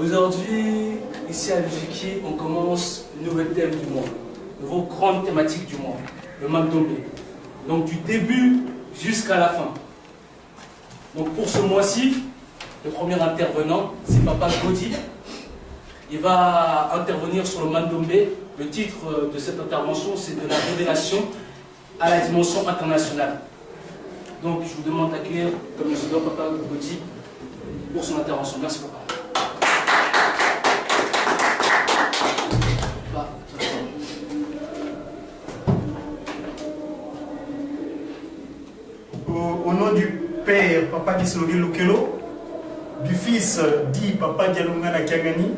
Aujourd'hui, ici à l'UJK, on commence le nouvel thème du mois, nouveau grande thématique du mois, le Mandombe. Donc du début jusqu'à la fin. Donc pour ce mois-ci, le premier intervenant, c'est Papa Godi. Il va intervenir sur le Mandombe. Le titre de cette intervention, c'est de la révélation à la dimension internationale. Donc je vous demande d'accueillir comme je dois Papa Godi pour son intervention. Merci Papa. Au nom du Père, Papa Kisologe Lokelo, du Fils, dit Papa Dialungana Kiangani,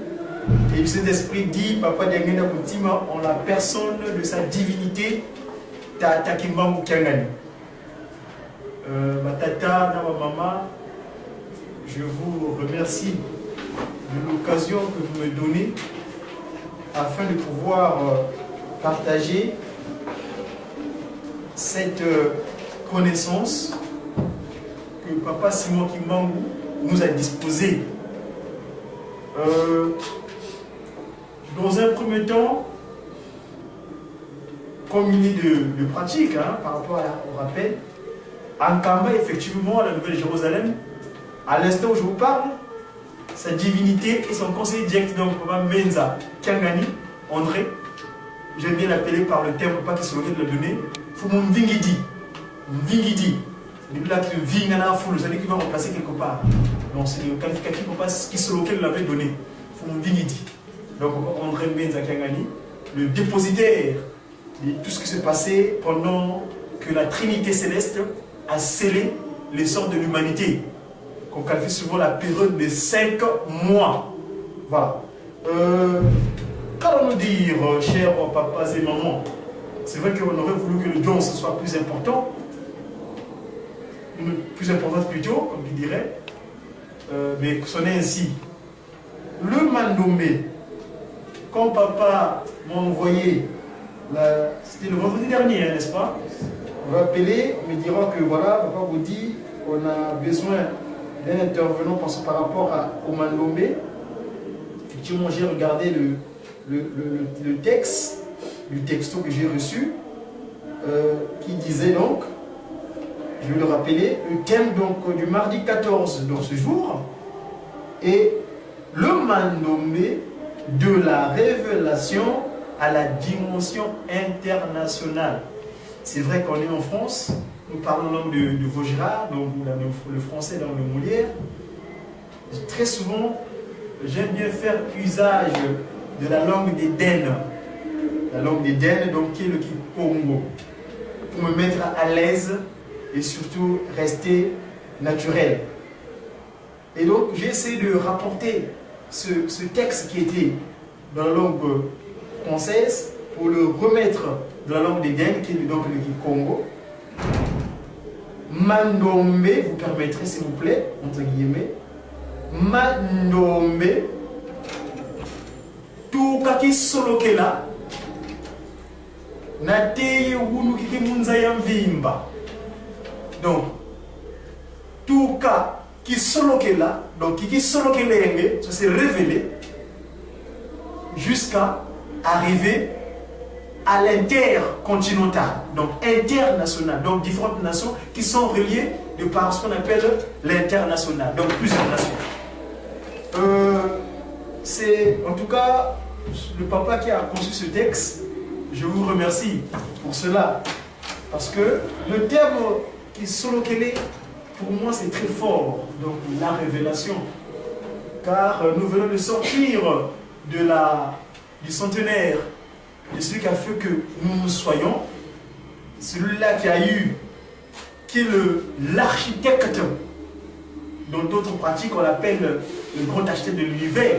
et du Saint-Esprit, dit Papa Diangana Koutima, en la personne de sa divinité, Tata Kimbamou Kiangani. Ma tata, ma maman, je vous remercie de l'occasion que vous me donnez afin de pouvoir partager cette connaissance que Papa Simon Kimbangu nous a disposée. Dans un premier temps, comme il est de pratique par rapport au rappel, en Kamba, effectivement, à la Nouvelle-Jérusalem, à l'instant où je vous parle, sa divinité et son conseiller direct, donc Papa Menza Kiangani, André, j'aime bien l'appeler par le terme Papa qui se l'occasion de le donner, Fumumvingidi. Mvingidi. C'est là que Vingana Foul, c'est-à-dire qu'il va remplacer quelque part. Donc c'est le qualificatif Papa qui se l'occasion l'avait donné. Fumumvingidi. Donc André Menza Kiangani, le dépositaire de tout ce qui s'est passé pendant que la Trinité céleste a scellé l'essor de l'humanité, qu'on qualifie souvent la période de 5 mois. Voilà. Qu'allons-nous dire, chers papas et mamans? C'est vrai qu'on aurait voulu que le don soit plus important, plus importante plutôt, comme tu dirais, mais ce n'est ainsi. Le Mandombe, quand papa m'a envoyé, c'était le vendredi dernier, n'est-ce pas? On va appeler, me dira que voilà, papa vous dit, on a besoin d'un intervenant par rapport au Mandombe. Effectivement, j'ai regardé le texte, du texto que j'ai reçu, qui disait donc, je vais le rappeler, le thème donc du mardi 14 dans ce jour est le Mandombe de la révélation à la dimension internationale. C'est vrai qu'on est en France, nous parlons langue de Vaugirard, donc le français dans le Molière. Très souvent, j'aime bien faire usage de la langue des Dènes. La langue des Dènes, donc qui est le Kikongo, pour me mettre à l'aise et surtout rester naturel. Et donc, j'ai essayé de rapporter ce texte qui était dans la langue française pour le remettre dans la langue des Dènes, qui est donc le Kikongo. Mandombe, vous permettrez s'il vous plaît, entre guillemets, Mandombe, tout kaki solokela, nateye wunu kiki munzaya mvimba. Donc, tout cas qui solokela, donc kiki solokelenge, ça s'est révélé jusqu'à arriver à l'intercontinental, donc international, donc différentes nations qui sont reliées de par ce qu'on appelle l'international, donc plusieurs nations. C'est en tout cas le papa qui a conçu ce texte, je vous remercie pour cela, parce que le terme qui solokele, pour moi c'est très fort, donc la révélation, car nous venons de sortir du centenaire de celui qui a fait que nous soyons, celui-là qui est l'architecte, dans d'autres pratiques on l'appelle le grand architecte de l'univers,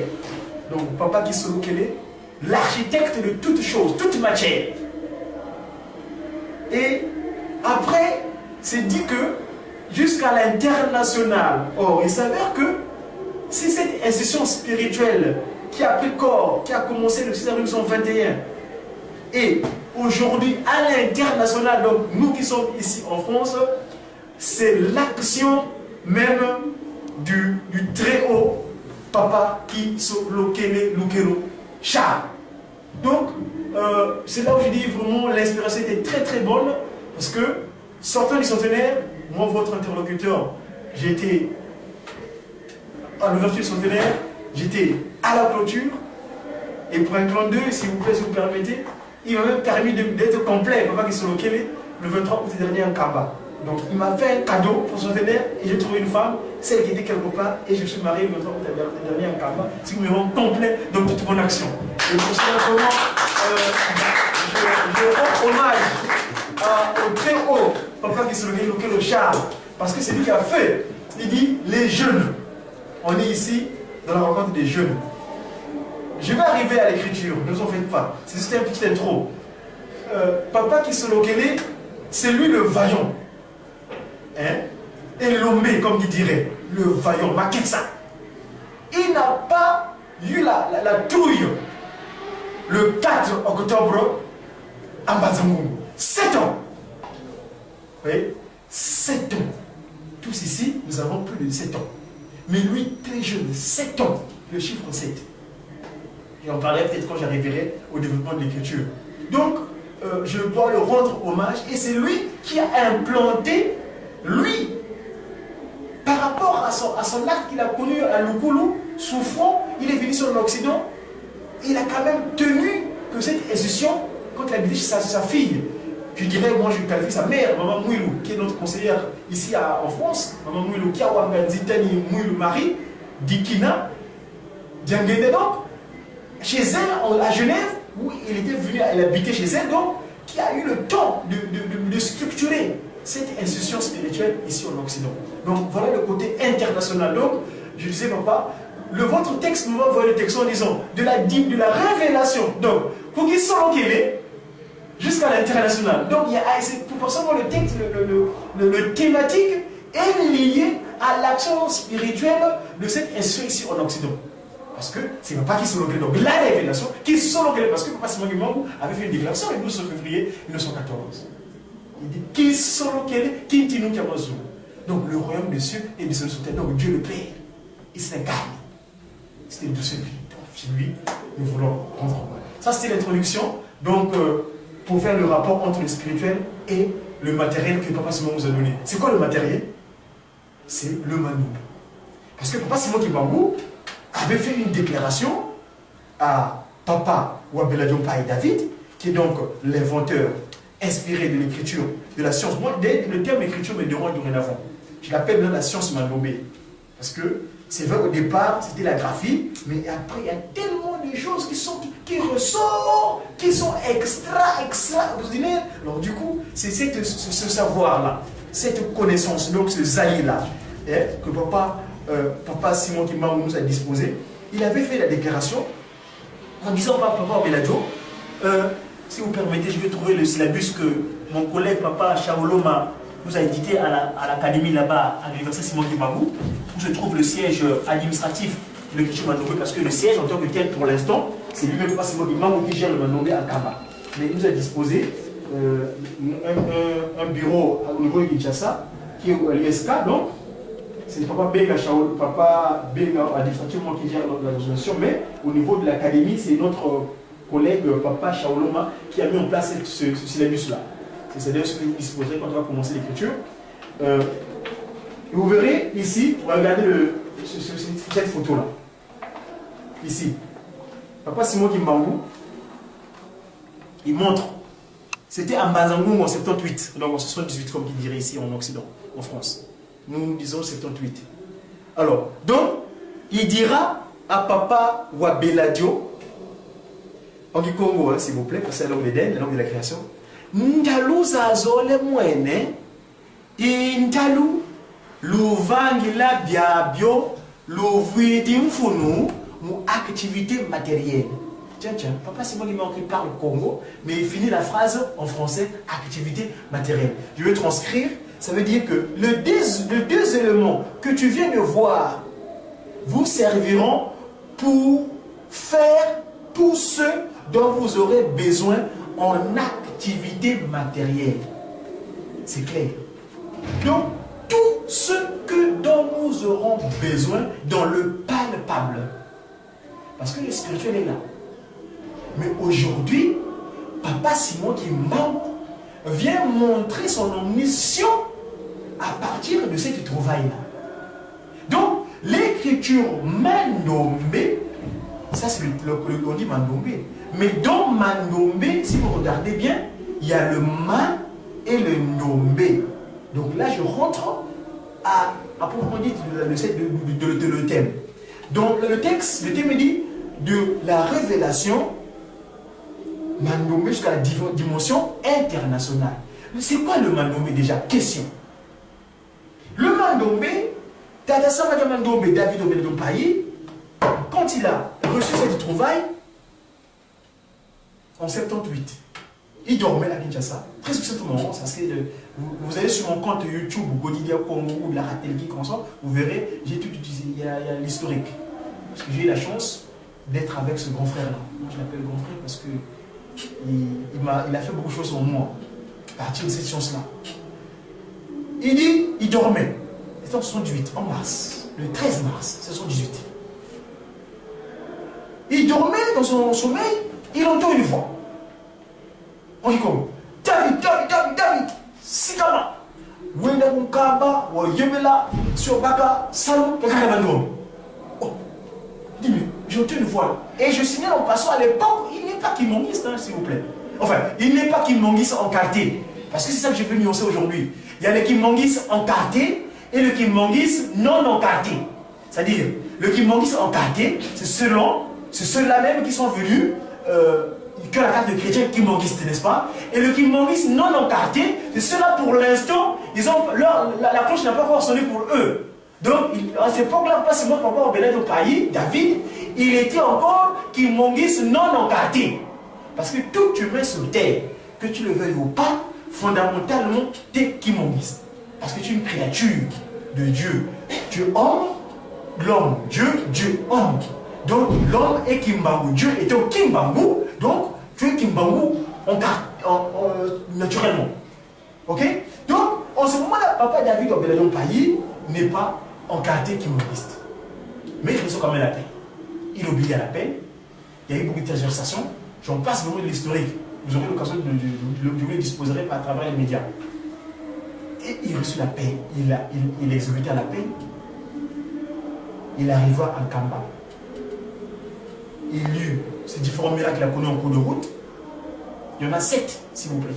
donc Papa Kisolokele, l'architecte de toute chose, toute matière. Et après, c'est dit que jusqu'à l'international, or il s'avère que si cette institution spirituelle qui a pris corps, qui a commencé le 6 avril 1921, et aujourd'hui à l'international, donc nous qui sommes ici en France, c'est l'action même du Très-Haut Papa qui solo kele lukero Charles. Donc, c'est là où je dis vraiment l'inspiration était très très bonne parce que sortant du centenaire, moi votre interlocuteur, j'étais à l'ouverture du centenaire, j'étais à la clôture et pour un clan 2, s'il vous plaît, si vous permettez, il m'a même permis d'être complet, papa qui solo kele le 23 août dernier en Kaba. Donc il m'a fait un cadeau pour son centenaire et j'ai trouvé une femme, celle qui était quelque part, et je suis marié le 23 août dernier en Kaba. Si vous me rendez complet dans toute mon action. Et pour cela, vraiment, je rends hommage au très haut papa qui se le char, parce que c'est lui qui a fait. Il dit les jeunes. On est ici dans la rencontre des jeunes. Je vais arriver à l'écriture, ne vous en faites pas. C'est juste un petit intro. Papa qui se localise, c'est lui le vaillant. Hein? Et l'homme, comme il dirait, le vaillant, Maketsa. Il n'a pas eu la touille le 4 octobre à Bazangoum. 7 ans. Vous voyez? 7 ans. Tous ici, nous avons plus de 7 ans. Mais lui, très jeune, 7 ans, le chiffre 7. Et on parlerait peut-être quand j'arriverai au développement de l'écriture. Donc, je dois le rendre hommage. Et c'est lui qui a implanté, lui, par rapport à son acte qu'il a connu à Lukulu, souffrant, il est venu sur l'Occident. Il a quand même tenu que cette institution, quand il a habité chez sa fille, je dirais, moi je qualifie sa mère, Maman Mouilou, qui est notre conseillère ici en France, Maman Mouilou, qui a Wanganzitani Mouilou Marie, Dikina, Diangene, donc, chez elle, à Genève, où il était venu, elle habitait chez elle, donc, qui a eu le temps de structurer cette institution spirituelle ici en Occident. Donc, voilà le côté international. Donc, je disais, papa, votre texte nous envoie le texte en disant de la révélation. Donc, pour qu'il soit est jusqu'à l'international. Donc, pour ça, le texte, le thématique est lié à l'action spirituelle de cette institution ici en Occident. Parce que c'est papa qui se localise. Donc, la révélation qui se localise. Parce que papa Simon Guimangou avait fait une déclaration le 12 février 1914. Il dit qui se localise, qui tient nous. Donc, le royaume des cieux et des cieux sur terre. Donc, Dieu le Père, il s'incarne. C'était le 12 février. Donc, chez lui, nous voulons rendre hommage. Ça, c'était l'introduction. Donc, pour faire le rapport entre le spirituel et le matériel que papa Simon nous a donné. C'est quoi le matériel? C'est le manou. Parce que papa Simon Guimangou avait fait une déclaration à papa Wabeladio Paye David, qui est donc l'inventeur inspiré de l'écriture, de la science. Moi, le terme écriture me dérange dorénavant. Je l'appelle la science Mandobé. Parce que c'est vrai, au départ, c'était la graphie, mais après, il y a tellement de choses qui ressortent, qui sont extraordinaires. Alors, du coup, c'est ce savoir-là, cette connaissance, donc ce zaï-là, que papa Simon Guimangou nous a disposé. Il avait fait la déclaration en disant papa Beladio, si vous permettez, je vais trouver le syllabus que mon collègue papa Shaoloma nous a édité à l'académie là-bas, à l'université Simon Guimangou, où se trouve le siège administratif de l'écriture Mandobé, parce que le siège en tant que tel, pour l'instant, c'est lui-même papa Simon Guimangou qui gère le Mandobé à Kaba. Mais il nous a disposé un bureau au niveau de Kinshasa, qui est à l'ISK, donc c'est papa Benga administrativement qui gère l'organisation, mais au niveau de l'académie, c'est notre collègue papa Shaoloma qui a mis en place ce syllabus-là. C'est d'ailleurs ce que vous disposerez quand on va commencer l'écriture. Vous verrez ici, regardez cette photo-là. Ici, papa Simon Guimangou, il montre. C'était à Bazangoum en 78, donc en 78 comme il dirait ici en Occident, en France. Nous disons 78. Alors, donc, il dira à papa Wabeladio, en Congo, s'il vous plaît, parce que c'est la langue d'Éden, la langue de la création. Ntalu zazole mwene, intalu, luvangila biabio, luvidi mfunu, mu activité matérielle. Tiens, papa Simon Guimangou parle Congo, mais il finit la phrase en français, activité matérielle. Je vais transcrire. Ça veut dire que les deux éléments que tu viens de voir vous serviront pour faire tout ce dont vous aurez besoin en activité matérielle. C'est clair. Donc, tout ce dont nous aurons besoin dans le palme palpable. Parce que le spirituel est là. Mais aujourd'hui, Papa Simon Kimbangu vient montrer son omniscience à partir de cette trouvaille-là. Donc, l'écriture Mandombe, ça c'est on dit Mandombe. Mais dans Mandombe, si vous regardez bien, il y a le Ma et le Ndombe. Donc là, je rentre à proprement dit le thème. Donc le thème dit de la révélation Mandombe jusqu'à la dimension internationale. C'est quoi le Mandombe déjà? Question. Le Mandombe, Tata Samba Mandombe, David Obedompayi, quand il a reçu cette trouvaille, en 78, il dormait à Kinshasa, très successivement, vous allez sur mon compte YouTube, Godidia Congo ou la Ratelki, vous verrez, j'ai tout utilisé, il y a l'historique. Parce que j'ai eu la chance d'être avec ce grand frère-là. Moi, je l'appelle grand frère parce qu'il a fait beaucoup de choses pour moi, à partir de cette chance-là. Il dit, il dormait. C'était en 78, en mars, le 13 mars, 78. Il dormait dans son sommeil, il entend une voix. On dit comme David, Sikama, Wenda Mukaba, Yemela, Surbaka, Salon, Kakabando. Oh, dis-lui, j'entends une voix. Et je signale en passant à l'époque, il n'est pas kimonguiste, hein, s'il vous plaît. Enfin, il n'est pas kimonguiste encarté. Parce que c'est ça que je veux nuancer aujourd'hui. Il y a le kimonguiste encarté et le kimonguiste non encarté. C'est-à-dire, le kimonguiste encarté, c'est ceux-là même qui sont venus. Que la carte de chrétien kimonguiste, n'est-ce pas? Et le kimonguiste non encarté, c'est ceux-là pour l'instant, la cloche n'a pas encore sonné pour eux. Donc, à cette époque-là, pas seulement Papa Obedompayi, David, il était encore kimonguiste non encarté. Parce que tout humain sur terre, que tu le veuilles ou pas, fondamentalement, tu es kimonguiste. Parce que tu es une créature de Dieu. Dieu homme, l'homme, Dieu homme. Donc l'homme est Kimbangu, Dieu est au Kimbangu, donc tu es Kimbangu naturellement. Ok? Donc en ce moment-là, Papa David Obedompayi n'est pas encarté kimonguiste. Mais il reçoit quand même la paix. Il obéit à la paix. Il y a eu beaucoup de tergiversations. J'en passe vraiment de l'historique. Vous aurez l'occasion je vous le disposerai à travers les médias. Et il reçut la paix. Il exécuta la paix. Il arriva à Kamba. Il eut ces différents miracles qu'il a connus en cours de route. Il y en a 7, s'il vous plaît.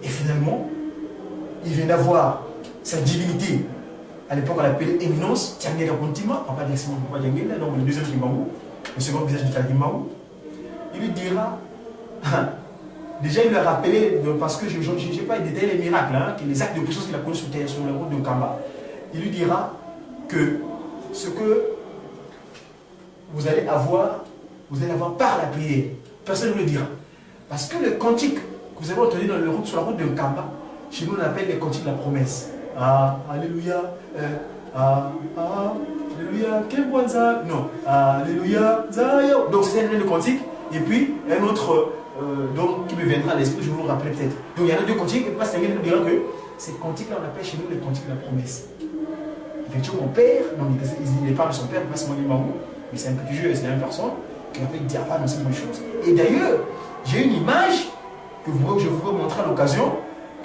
Et finalement, il vient d'avoir sa divinité. À l'époque, on l'appelait éminence, Tiangela Kontima, Papa Deximon, Papa Djangela, donc le deuxième Kimbangu, le second visage du Kimbangu. Il lui dira, déjà il lui a rappelé, parce que je n'ai pas détaillé les miracles, hein, les actes de puissance qu'il a connus sur la route de Kamba. Il lui dira que ce que vous allez avoir par la prière. Personne ne vous le dira. Parce que le cantique que vous avez entendu sur la route de Kamba, chez nous on appelle les cantiques de la promesse. Ah, alléluia, alléluia, Kebwanza, non, alléluia, Zayo. Donc c'est un de cantique, et puis un autre donc, qui me viendra à l'esprit, je vais vous le rappeler peut-être. Donc il y en a deux cantiques, et Pasteur nous dira que ces cantiques-là on appelle chez nous les cantiques de la promesse. Effectivement, mon père, il n'est pas de son père, pas seulement Kimbangu, mais c'est un petit jeu, c'est la même personne qui a fait dire pas dans cette même chose. Et d'ailleurs, j'ai une image que je voudrais montrer à l'occasion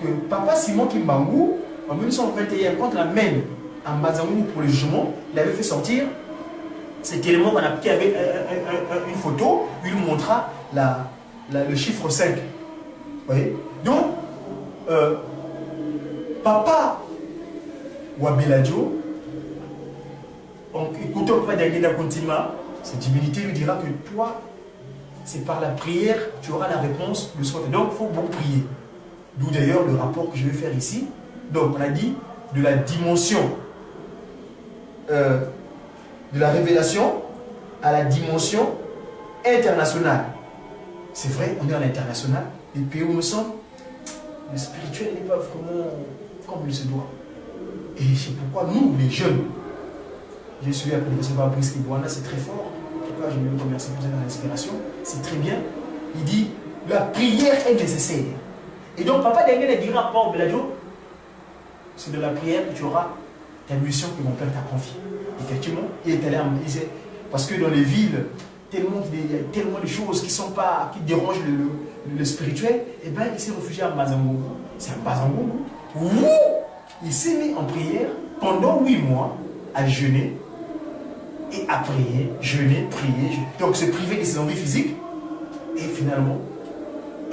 que Papa Simon Kimbangu, en 1921, quand la mène à Mazangou pour le jugement, il avait fait sortir cet élément qu'on a pris avec une photo, il lui montra le chiffre 5. Vous voyez? Donc, Papa Wabeladjo, en écoutant Papa Djangela Kontima, cette divinité lui dira que toi, c'est par la prière que tu auras la réponse le soir. Donc, il faut beaucoup prier. D'où d'ailleurs le rapport que je vais faire ici. Donc, on a dit de la dimension de la révélation à la dimension internationale. C'est vrai, on est à l'international. Les pays où nous sommes, le spirituel n'est pas vraiment comme il se doit. Et c'est pourquoi nous, les jeunes, j'ai suivi la prédication par Brice Kibouana, c'est très fort. En tout cas, je vais le remercier pour cette inspiration. C'est très bien. Il dit, la prière est nécessaire. Et donc, Papa Djangela dira à Papa Obeladjo, c'est de la prière que tu auras ta mission que mon père t'a confiée. Effectivement, il est allé parce que dans les villes, il y a tellement de choses qui dérangent le spirituel, et bien il s'est réfugié à Mazangongo. C'est à Mazangongo où il s'est mis en prière pendant 8 mois à jeûner et à prier, jeûner, prier. Donc se priver de ses envies physiques. Et finalement,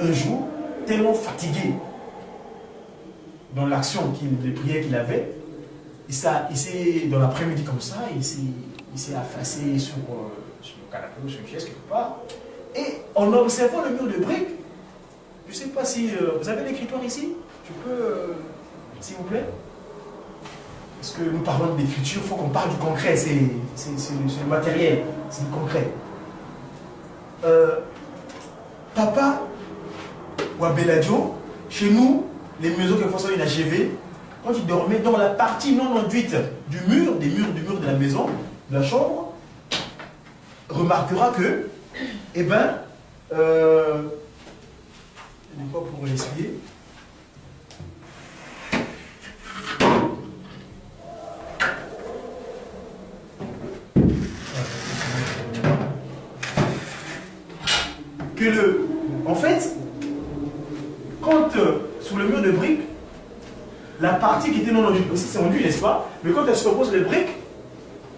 un jour, tellement fatigué dans l'action, les prières qu'il avait, il s'est, dans l'après-midi comme ça, il s'est affaissé sur le canapé ou sur une chaise quelque part. Et en observant le mur de briques, je ne sais pas si vous avez l'écritoire ici. Je peux, s'il vous plaît. Parce que nous parlons d'écriture, il faut qu'on parle du concret. C'est le matériel, c'est le concret. Papa ou Abeladio, chez nous, les maisons qui sont inachevées, quand il dormait dans la partie non enduite du mur de la maison, de la chambre, remarquera que, eh bien, je n'ai pas pour l'essuyer. En fait, quand sur le mur de briques, la partie qui était non enduite, aussi c'est enduit, n'est-ce pas? Mais quand elle se repose les briques,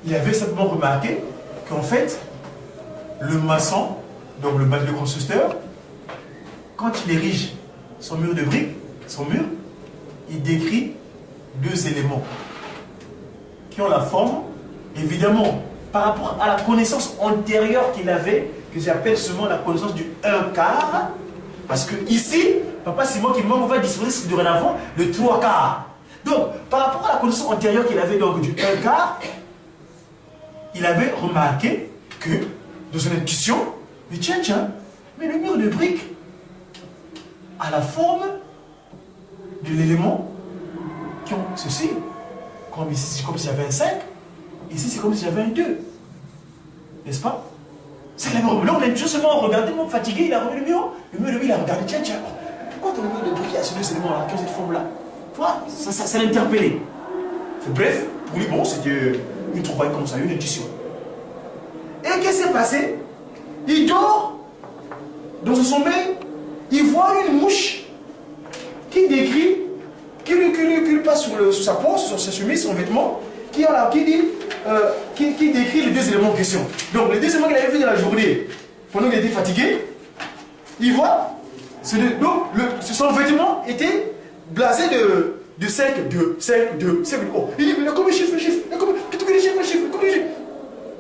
il avait simplement remarqué qu'en fait, le maçon, donc le constructeur, quand il érige son mur de briques, il décrit 2 éléments qui ont la forme, évidemment, par rapport à la connaissance antérieure qu'il avait, que j'appelle souvent la connaissance du 1/4, parce que ici, Papa Simon qui on va disposer dorénavant le 3/4. Donc, par rapport à la connaissance antérieure qu'il avait donc du 1/4, il avait remarqué que, dans son intuition, mais tiens, mais le mur de briques a la forme de l'élément qui ont ceci. Comme ici, c'est comme s'il y avait un 5, ici, c'est comme s'il y avait un 2. N'est-ce pas? C'est que là, on a justement regardé, mon fatigué, il a revu le mur de briques, il a regardé, tiens, pourquoi ton mur de briques a ces 2 éléments-là, qui ont cette forme-là? Tu vois, ça l'a interpellé. Bref, pour lui, bon, c'était une trouvaille comme ça, une intuition. Et qu'est-ce qui s'est passé? Il dort, dans son sommeil, il voit une mouche qui décrit, qui lui passe sur sa peau, sur sa chemise, son vêtement, qui décrit les 2 éléments en question. Donc les 2 éléments qu'il avait fait dans la journée, pendant qu'il était fatigué, il voit, donc son vêtement était blasé de 5, 2, 5, 2, 5, 2. Oh, il dit, mais combien de chiffres, combien de chiffres.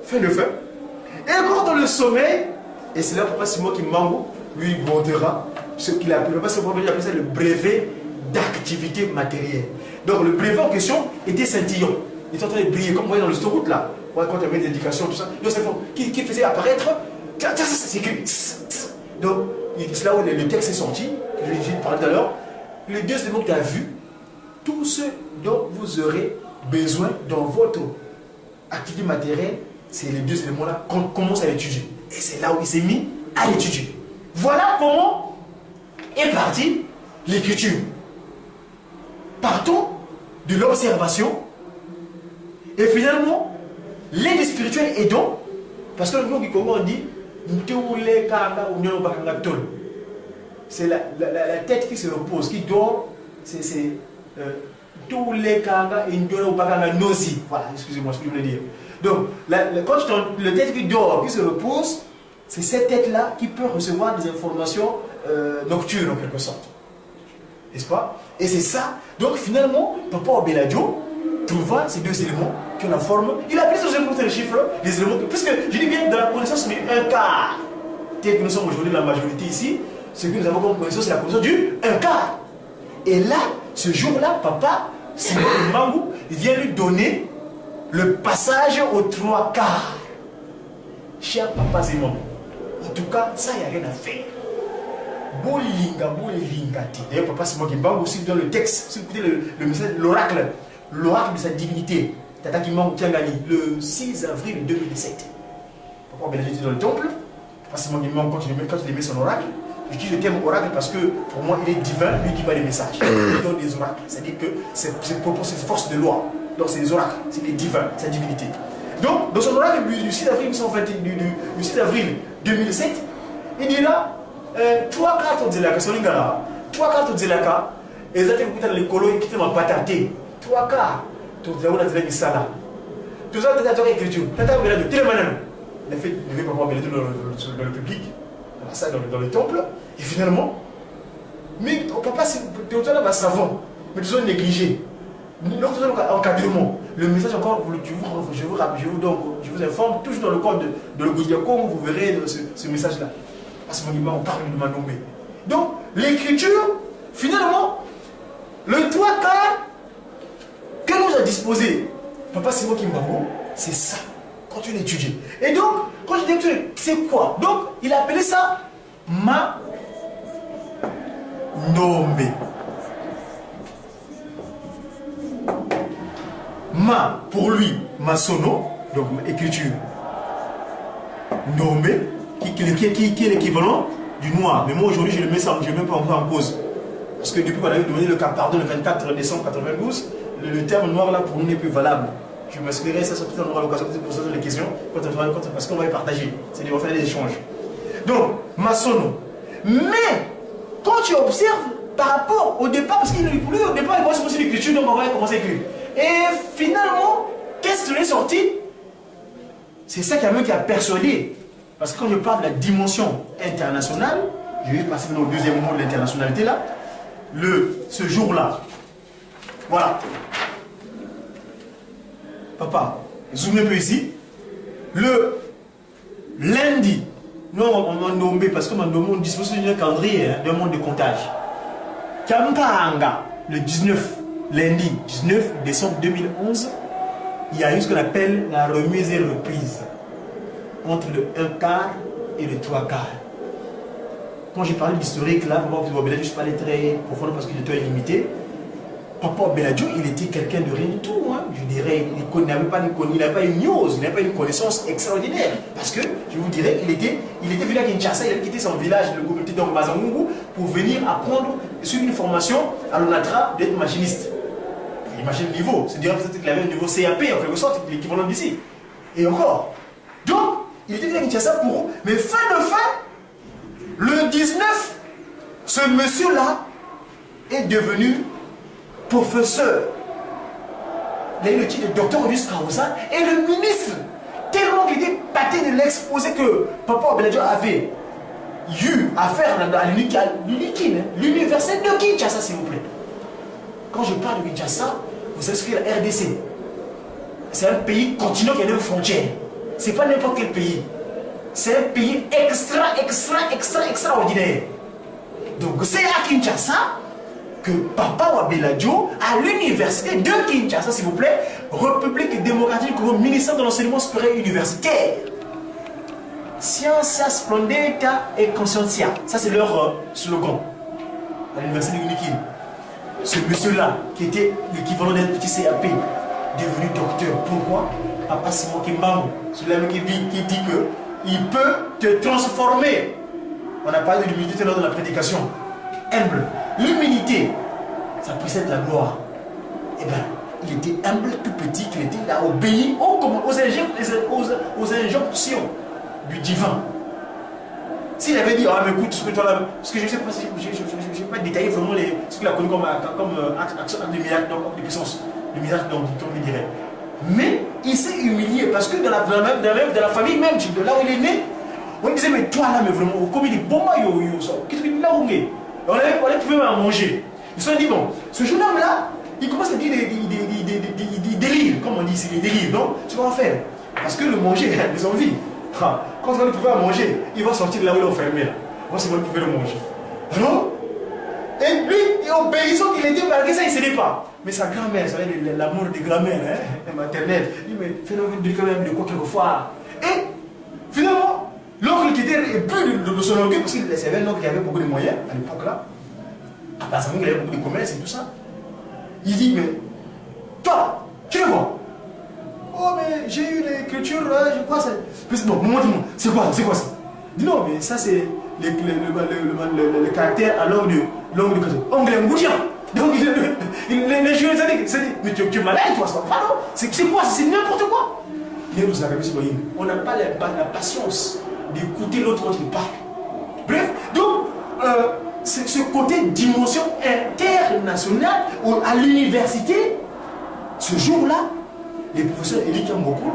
Fin de fin. Et encore dans le sommeil, et c'est là Papa Simon qui Mango lui montera ce qu'il appelle, Papa Simon appelle ça le brevet d'activité matérielle. Donc le brevet en question était scintillant. Il était en train de briller, comme vous voyez dans l'autoroute là. Quand il y avait des indications, tout ça. Donc c'est qui faisait apparaître, c'est écrit. Donc c'est là où le texte est sorti, que j'ai parlé tout à l'heure. Les 2 éléments que tu as vus, tout ce dont vous aurez besoin dans votre activité matérielle, c'est les 2 éléments-là qu'on commence à étudier. Et c'est là où il s'est mis à étudier. Voilà comment est partie l'écriture. Partons de l'observation et finalement, l'aide spirituelle est donc, parce que le mot qui commence dit, c'est la tête qui se repose, qui dort, c'est tous les kangas et nosi. Voilà, excusez-moi ce que je voulais dire. Donc, quand le tête qui dort, qui se repose, c'est cette tête-là qui peut recevoir des informations nocturnes en quelque sorte. N'est-ce pas? Et c'est ça. Donc finalement, Papa Abeladio trouva ces 2 éléments qui ont la forme. Il a pris sur les chiffres, les éléments, puisque je dis bien dans la connaissance du 1/4. Tel que nous sommes aujourd'hui la majorité ici, ce que nous avons comme connaissance, c'est la connaissance du 1/4. Et là, ce jour-là, Papa Simon Mangou vient lui donner le passage aux 3/4. Cher Papa Simon, en tout cas, ça, il n'y a rien à faire. D'ailleurs, Papa Simon Kimbangu aussi dans le texte, si vous écoutez le message, l'oracle de sa divinité, Tata Kimbangu Tiangani, le 6 avril 2017. Papa Abeladio était dans le temple. Papa Simon Kimbangu, quand il met son oracle, j'utilise le terme oracle parce que pour moi il est divin, lui qui va les messages. Il donne des oracles, c'est-à-dire que c'est force de loi. Donc c'est les oracles, c'est les divins, c'est la divinité. Donc dans son oracle du 6 avril 2007, il dit là, 3 cartes de Zelaka, c'est l'ingara, 3 cartes de Zelaka, et les autres qui ont les colons qui ont pataté, 3 cartes, tout le monde a dit ça. Tout ça, c'est la écriture. Tata Belado, tout le monde a fait lever Papa Belado dans le public, dans le temple, et finalement, mais papa, c'est là savant, mais ils ont négligé. Notre encadrement, le message encore, je vous informe, toujours dans le code de l'Ogodiakom, vous verrez ce message-là. À ce moment-là, on parle de Mandombe. Donc, l'écriture, finalement, le 3 quarts que nous a disposé Papa Simon Kimbango, c'est ça, quand tu l'étudies. Et donc, quand je dis c'est quoi? Donc, il a appelé ça Mandombe. Ma, pour lui, masono, donc écriture. Ndombe, qui est l'équivalent du noir. Mais moi aujourd'hui, je le mets ça, je ne mets pas encore en cause. Parce que depuis qu'on avait donné le pardon le 24 décembre 92, le terme noir là pour nous n'est plus valable. Je m'expliquerai ça sur toute l'occasion pour poser les questions, parce qu'on va y partager. C'est-à-dire qu'on va faire des échanges. Donc, masono. Mais, quand tu observes par rapport au départ, parce qu'il au départ, il va se poser l'écriture, donc on va commencer à écrire. Et finalement, qu'est-ce qui est sorti? C'est ça qui a persuadé. Parce que quand je parle de la dimension internationale, je vais passer au deuxième mot de l'internationalité là, ce jour-là. Voilà. Papa, zoomez un peu ici. Le lundi, nous on m'a nommé, parce que on dispose d'un calendrier, d'un monde de comptage. Kampanga, le 19. Lundi 19 décembre 2011, il y a eu ce qu'on appelle la remise et reprise entre le 1 quart et le 3 quarts. Quand j'ai parlé d'historique, là, Papa Beladjo, je parlais très profond parce qu'il était limité. Papa Beladjo, il était quelqu'un de rien du tout. Hein. Je dirais, il n'avait pas une news, il n'avait pas une connaissance extraordinaire. Parce que, je vous dirais, il était venu à Kinshasa, il avait quitté son village, le communauté d'Ambazangungu, pour venir apprendre, suivre une formation à l'ONATRA d'être machiniste. Imagine le niveau, c'est-à-dire peut-être qu'il avait un niveau CAP en quelque sorte, l'équivalent d'ici. Et encore. Donc, il était venu à Kinshasa pour. Mais fin de fin, le 19, ce monsieur-là est devenu professeur. Il a eu le titre de docteur Auguste Karoussa et le ministre, tellement qu'il était pâté de l'exposé que Papa Beladjo avait eu à faire à l'université de Kinshasa, s'il vous plaît. Quand je parle de Kinshasa, vous savez ce qu'est la RDC. C'est un pays continent qui a une frontière. Ce n'est pas n'importe quel pays. C'est un pays extraordinaire. Donc c'est à Kinshasa que Papa Beladjo, à l'université de Kinshasa, s'il vous plaît, République démocratique comme ministère de l'enseignement supérieur universitaire. Scientia splendeta et conscientia. Ça c'est leur slogan à l'université de Unikin. Ce monsieur-là, qui était l'équivalent d'un petit CAP, devenu docteur. Pourquoi? Papa Simon Kimbango, celui-là qui dit qu'il peut te transformer. On a parlé de l'humilité lors de la prédication. Humble. L'humilité, ça précède la gloire. Eh bien, il était humble, tout petit, qu'il était là, obéi aux injonctions du divin. S'il avait dit, ah mais écoute, ce que je ne sais pas, je ne vais pas détailler vraiment ce qu'il a connu comme action de miracle, donc de puissance, de miracle, donc, comme il dirait. Mais il s'est humilié parce que dans la famille même, de là où il est né, on disait, mais toi là, mais vraiment, comme il dit, bon, qu'est-ce qu'il a roulé? On allait pouvoir à manger. Ils se sont dit, bon, ce jeune homme-là, il commence à dire des délires, comme on dit ici, des délires. Donc, tu vas en faire. Parce que le manger, il a des envies. Quand on va pouvoir manger, il va sortir de là où il est enfermé. Moi, c'est moi qui pouvais le manger. Non? Et lui, obéissant qu'il était, malgré ça, il ne cédait pas. Mais sa grand-mère, ça l'amour des grand-mères, hein, maternelle, il dit, mais fais-nous quand même de quoi quelquefois. Et finalement, l'oncle qui était plus de son orgueil, parce qu'il avait un oncle qui avait beaucoup de moyens à l'époque là. À part ça, il avait beaucoup de commerce et tout ça. Il dit, mais toi, tu le vois? Oh, mais j'ai eu l'écriture, je crois ça. Non, montre-moi, c'est quoi ça? Dis non, mais ça c'est le caractère à l'angle de ongle Ngoudian. Donc, les jeunes, ça dit, mais tu es malade, toi, ça va pas, non? C'est quoi? C'est n'importe quoi. On n'a pas la patience d'écouter l'autre quand il parle. Bref, donc, c'est ce côté dimension internationale à l'université, ce jour-là, les professeurs Elie Kiamboko,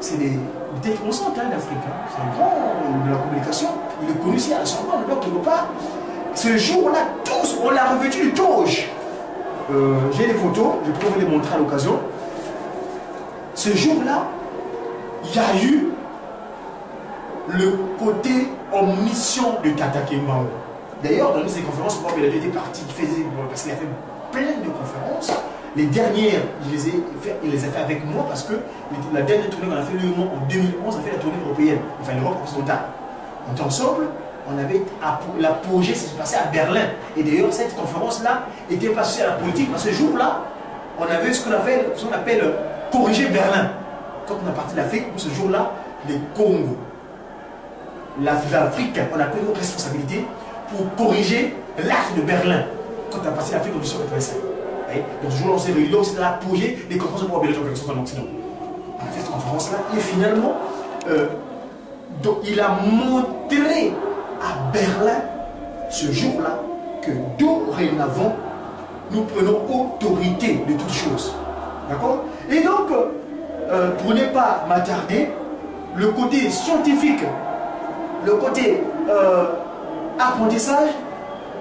c'est des techniciens d'Afrique, c'est un grand de la communication, il est connu ici à la Sorbonne, quelque part. Ce jour-là, tous, on l'a revêtu de toge. J'ai des photos, je peux vous les montrer à l'occasion. Ce jour-là, il y a eu le côté omniscient de Tata Kembao. D'ailleurs, dans ces conférences, il était parti, parce qu'il a fait plein de conférences. Les dernières, il les a fait avec moi parce que la dernière tournée qu'on a fait en 2011, on a fait la tournée européenne, enfin l'Europe occidentale. On était ensemble, on avait l'apogée, ça s'est passé à Berlin. Et d'ailleurs, cette conférence-là était passée à la politique, parce que ce jour-là, on avait ce qu'on appelle corriger Berlin. Quand on a parti de l'Afrique, ce jour-là, les Congo, l'Afrique, on a pris nos responsabilités pour corriger l'acte de Berlin. Quand on a parti de l'Afrique, on dit sur le principe. Donc toujours on s'est réunis, c'est l'apogée des conférences pour quelque chose en Occident. On a fait cette conférence-là et finalement, donc, il a montré à Berlin ce jour-là que dorénavant, nous prenons autorité de toutes choses. D'accord? Et donc, pour ne pas m'attarder, le côté scientifique, le côté apprentissage,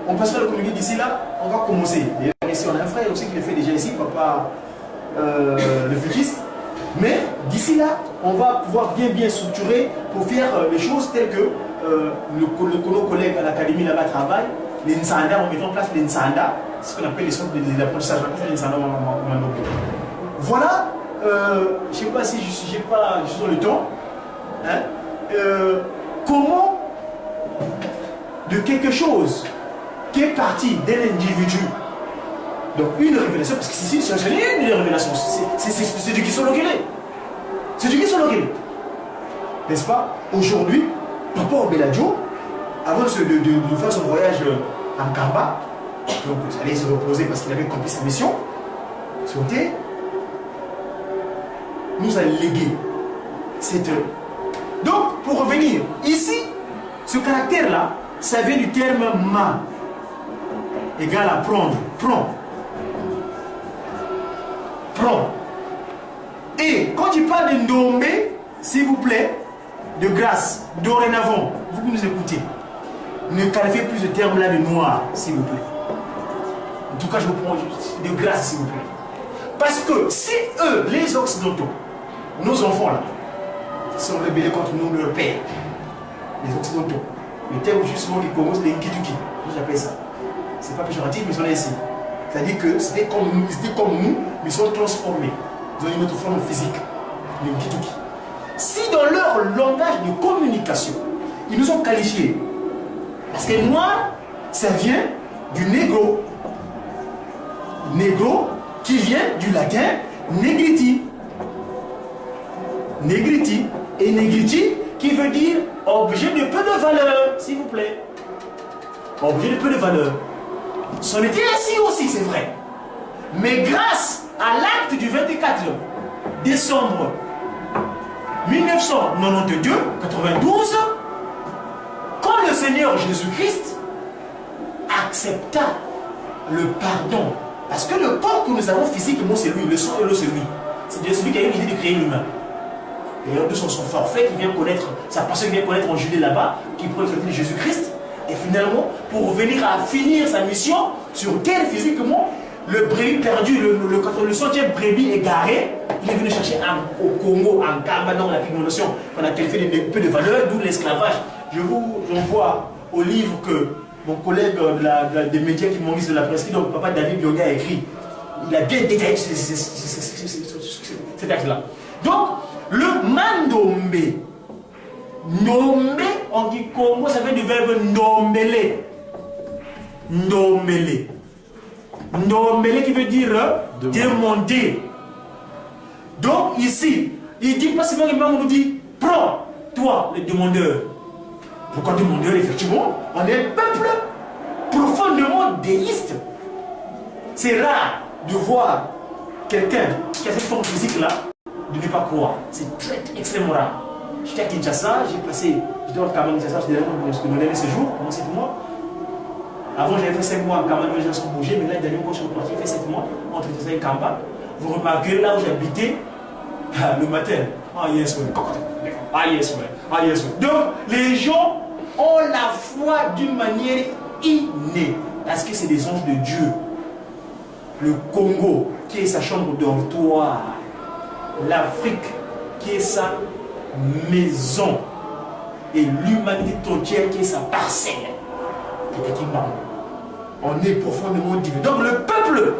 on passera le communiqué d'ici là, on va commencer. Ici, on a un frère aussi qui le fait déjà ici, papa le futuriste. Mais d'ici là, on va pouvoir bien structurer pour faire les choses telles que nos collègues à l'académie là-bas travaillent. Les Nsanda, on met en place les Nsanda, ce qu'on appelle les centres d'apprentissage. Les Nsanda, voilà, je ne sais pas si je n'ai pas juste le temps. Hein, comment de quelque chose qui est parti d'un individu, donc une révélation, parce que ici c'est une révélation, c'est du Kisologélé. C'est du Kisologélé. N'est-ce pas? Aujourd'hui, Papa Obeladjo, avant de faire son voyage en Kamba, donc il allait se reposer parce qu'il avait compris sa mission, sauter, nous a légué cette œuvre. Donc, pour revenir, ici, ce caractère-là, ça vient du terme ma, égal à prendre, prends. Prends. Et quand tu parles de nommer, s'il vous plaît, de grâce, dorénavant, vous qui nous écoutez, ne qualifiez plus ce terme-là de noir, s'il vous plaît. En tout cas, je vous prends de grâce, s'il vous plaît. Parce que si eux, les Occidentaux, nos enfants-là, sont rebellés contre nous, leur père, les Occidentaux, le terme justement du Congo, c'est les Nkituki, j'appelle ça. C'est pas péjoratif, mais ils sont là ici. C'est-à-dire que c'était comme nous, mais ils sont transformés. Ils ont une autre forme physique, les Nkituki. Si dans leur langage de communication, ils nous ont qualifiés, parce que noir, ça vient du négro. Négro qui vient du latin negriti. Negriti. Et negriti qui veut dire objet de peu de valeur, s'il vous plaît. Objet de peu de valeur. C'en était ainsi aussi, c'est vrai. Mais grâce à l'acte du 24 décembre 1992, quand le Seigneur Jésus-Christ accepta le pardon, parce que le corps que nous avons physiquement, c'est lui, le sang et l'eau, c'est lui. C'est celui qui a eu l'idée de créer l'humain. D'ailleurs, de son forfait qui vient connaître, sa personne qui vient connaître en Judée là-bas, qui prend le de Jésus-Christ. Et finalement, pour venir à finir sa mission sur terre physiquement, le brebis perdu, le centième brebis égaré, il est venu chercher au Congo, en Kamba, dans la pigmentation, qu'on a qualifié de peu de valeur, d'où l'esclavage. Je vous envoie au livre que mon collègue des médias qui m'ont mis de la presse, donc papa David Bionga a écrit. Il a bien détaillé cet acte-là. Donc, le mandombe, nombe, on dit Congo, ça vient du verbe ndombele. Ndombele. Ndombele qui veut dire demander. Donc ici, il dit pas seulement on nous dit prends, toi, le demandeur. Pourquoi demandeur? Effectivement, on est un peuple profondément déiste. c'est rare de voir quelqu'un qui a cette forme physique-là, de ne pas croire. C'est très, extrêmement rare. J'étais à Kinshasa, j'étais en Cameroun, Kinshasa, j'étais là pour mon dernier séjour, pendant 7 mois. Avant, j'avais fait 5 mois en Cameroun, les gens sont bougés, mais là, dernièrement, quand je suis reparti, j'ai fait 7 mois entre Kinshasa et Kamba. Vous remarquez, là où j'habitais, le matin, ah yes, ouais. Ah yes, ouais. Ah yes, ouais. Donc, les gens ont la foi d'une manière innée, parce que c'est des anges de Dieu. Le Congo, qui est sa chambre dortoir, l'Afrique, qui est sa maison, et l'humanité entière, qui est sa parcelle. Effectivement, on est profondément divin. Donc le peuple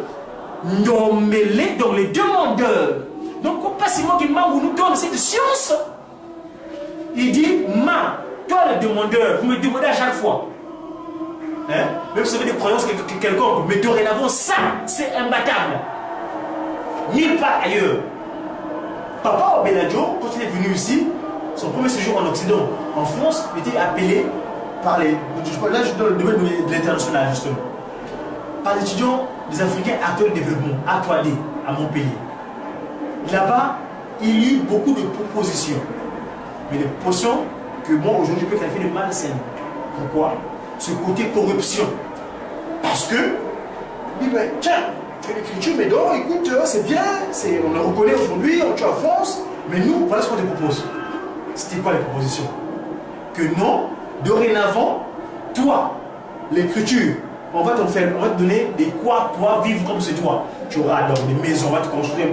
nommé dans les demandeurs. Donc pas seulement qu'il vous nous donne cette science. Il dit, toi le demandeur, vous me demandez à chaque fois. Hein? Même si vous avez des croyances quelconques, mais dorénavant, ça, c'est imbattable. Nulle part ailleurs. Papa Beladjo, quand il est venu ici, son premier séjour en Occident, en France, il était appelé par les... Là, je donne le domaine de l'international, justement. Par les étudiants des Africains acteurs de développement, A3D, à Montpellier. Là-bas, il y a eu beaucoup de propositions. Mais des propositions que moi, aujourd'hui, je peux qualifier de malsaines. Pourquoi? Ce côté corruption. Parce que, il dit, ben, tiens, tu fais l'écriture, mais donc, écoute, c'est bien, on le reconnaît aujourd'hui, tu es en France, mais nous, voilà ce qu'on te propose. C'était quoi les propositions? Que non, dorénavant, toi, l'écriture, on va te donner des quoi, toi, vivre comme c'est toi. Tu auras donc des maisons, on va te construire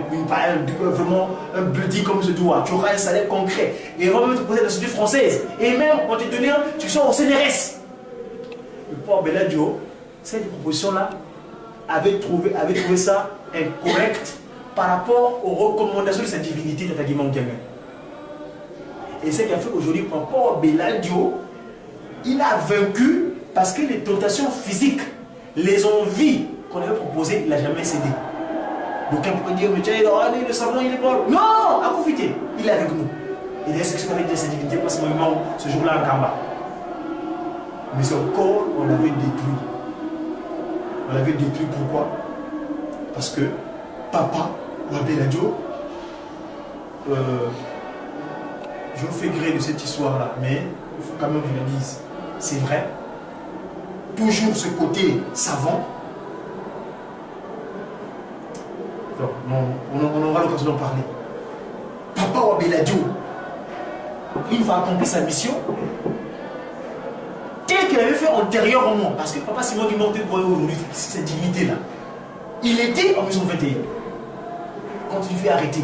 vraiment un building comme c'est toi. Tu auras un salaire concret. Et on va même te poser la société française. Et même, on te donner, tu sors au CNRS. Le pauvre Beladjo, cette proposition-là, avait trouvé ça incorrect par rapport aux recommandations de sa divinité, Tata Montaigne. Et c'est qu'il a fait aujourd'hui, par rapport à Beladjo, il a vaincu parce que les tentations physiques, les envies qu'on avait proposées, il n'a jamais cédé. Donc on peut dire, mais tiens, le savant, il est mort. Non, à profiter, il est avec nous. Et d'ailleurs, c'est ce qu'on avait dit de sa divinité, parce que moi, ce jour-là, en Kamba. Mais son corps, on l'avait détruit. On l'avait détruit, pourquoi? Parce que papa, Beladjo, je vous fais gré de cette histoire-là, mais il faut quand même que je le dise. C'est vrai. Toujours ce côté savant. On aura l'occasion d'en parler. Papa Beladjo, il va accomplir sa mission telle qu'il avait fait antérieurement. Parce que papa Simon qui montait pour aujourd'hui, cette divinité-là. Il était en 1921. Quand il fait arrêter.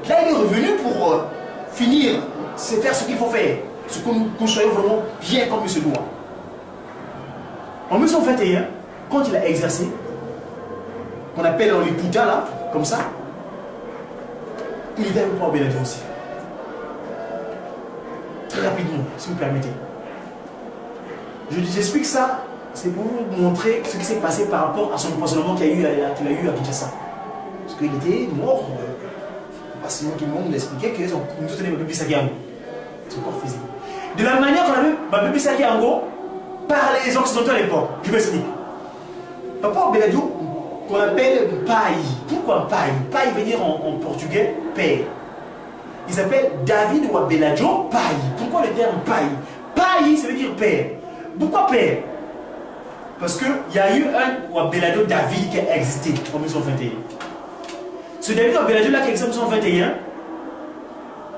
Là, il est revenu pour finir, c'est faire ce qu'il faut faire. Ce que nous soyons vraiment bien comme il se doit. En 1921, quand il a exercé, qu'on appelle les Poutas là, comme ça, il était avec moi Beladjo aussi. Très rapidement, si vous permettez. J'explique ça, c'est pour vous montrer ce qui s'est passé par rapport à son empoisonnement qu'il a eu à Kinshasa. Parce qu'il était mort. Parce que tout le monde l'expliquait que nous tenait Mabébi Sakiango. Son corps physique. De la manière qu'on a vu Mabébi Sakiango par les Occidentaux à l'époque. Je m'explique. Papa Beladjo, qu'on appelle Pai. Pourquoi Pai? Pai veut dire en portugais père. Il s'appelle David Beladjo Pai. Pourquoi le terme Pai? Pai, ça veut dire père. Pourquoi père? Parce qu'il y a eu un Beladjo David qui a existé en 1921. Ce David Beladjo là qui a existé en 1921,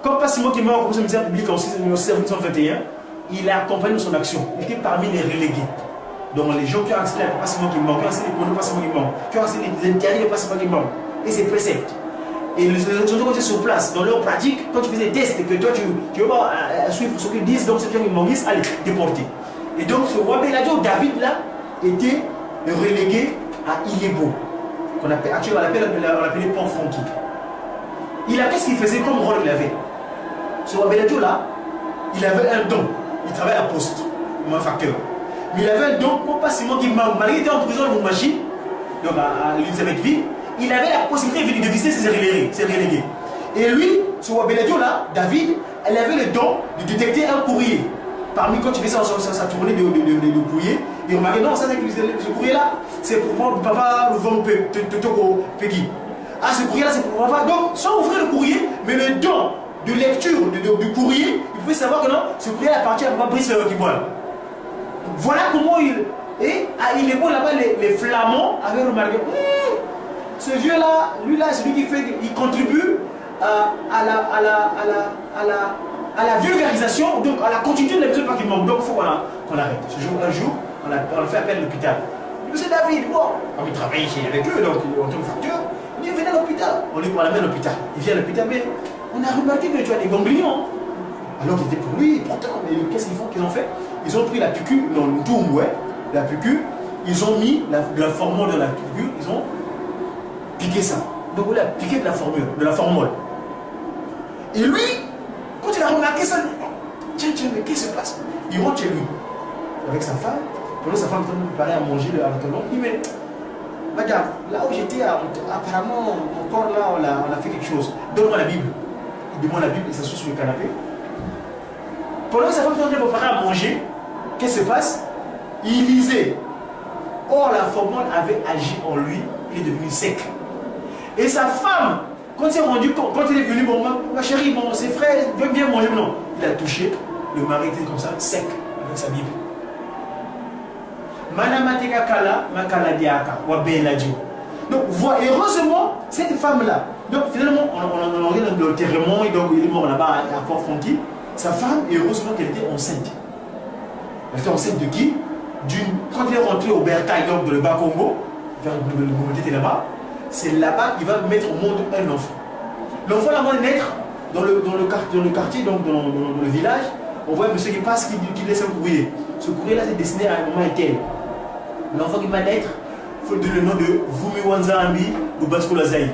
comme pas Simon qui meurt comme ministère public en 1921, il a accompagné de son action. Il était parmi les relégués. Donc les gens qui ont accédé à pas Simon qui meurt, qui ont accédé à pas Simon qui meurt, qui ont accédé à l'intérieur de pas Simon qui meurt. Et ses préceptes. Et les gens qui étaient sur place, dans leur pratique, quand tu fais des tests et que toi tu veux pas suivre ce qu'ils disent, donc c'est gens qui manquent, allez, déporter. Et donc ce roi Beladjo, David là, était relégué à Ilebo. Actuellement on l'appelait Pont Franqui. Qu'est-ce qu'il faisait comme rôle qu'il avait? Ce roi Beladjo là, il avait un don. Il travaillait à poste, comme un facteur. Mais il avait un don, pas seulement qu'il manque. Malgré qu'il était en prison à Moumachi, donc à l'Elisabethville, il avait la possibilité de visiter ses relégués. Et lui, ce roi Beladjo là, David, elle avait le don de détecter un courrier. Parmi quand il faisait sa tournée de courrier, Il remarque, non, ça c'est ce courrier-là, c'est pour mon papa, le vent Totoko Peggy. Ah, ce courrier-là, c'est pour papa. Donc, sans ouvrir le courrier, mais le don de lecture du courrier, il pouvait savoir que non, ce courrier appartient à papa Brice Kiboal. Voilà comment il. Et il est bon là-bas, les Flamands avaient remarqué, ce vieux-là, lui-là, c'est lui qui fait, il contribue à la vulgarisation, donc à la continuité de la maison de patrimoine. Donc il faut qu'on arrête. Un jour, on a fait appel à l'hôpital. Monsieur David, comme il travaillait avec eux, donc en tant que facteur, il venait à l'hôpital. On lui l'amène à l'hôpital. Il vient à l'hôpital, mais on a remarqué que tu as des ganglions. Alors c'était pour lui, pourtant, mais qu'est-ce qu'ils ont fait? Ils ont pris la piqûre, non, tout, ouais, la piqûre, ils ont mis la formule de la piqûre, ils ont piqué ça. Donc on a piqué de la formule. Et lui, quand il a remarqué ça, tiens, mais qu'est-ce qui se passe? Il rentre chez lui, avec sa femme. Pendant sa femme est en train de préparer à manger le haricot. Il dit, mais madame, là où j'étais, apparemment, encore là, on a fait quelque chose. Donne-moi la Bible. Il demande la Bible, il s'assoit sur le canapé. Pendant que sa femme est en train de préparer à manger, qu'est-ce qui se passe? Il lisait. Or, la formule avait agi en lui, il est devenu sec. Et sa femme, quand il s'est rendu compte, quand il est venu, bon, ma chérie, bon, ses frères veulent bien manger, non. Il a touché, le mari était comme ça, sec, avec sa Bible. Manamateka kala, makala diaka, wabeladio. Donc, voilà, heureusement, cette femme-là, donc finalement, on a regardé l'enterrement, et donc il est mort là-bas à Fort-Frontier. Sa femme, heureusement qu'elle était enceinte. Elle était enceinte de qui? Quand il est rentré au Bertail, donc de le Bas-Congo, vers le Momoté était là-bas, c'est là-bas qu'il va mettre au monde un enfant. L'enfant là va naître dans le quartier, donc dans le village. On voit un monsieur qui passe, qui laisse un courrier. Ce courrier-là, c'est destiné à un moment tel. L'enfant qui va naître, il faut donner le nom de Vumi Wanzambi ou Basko Lazaï.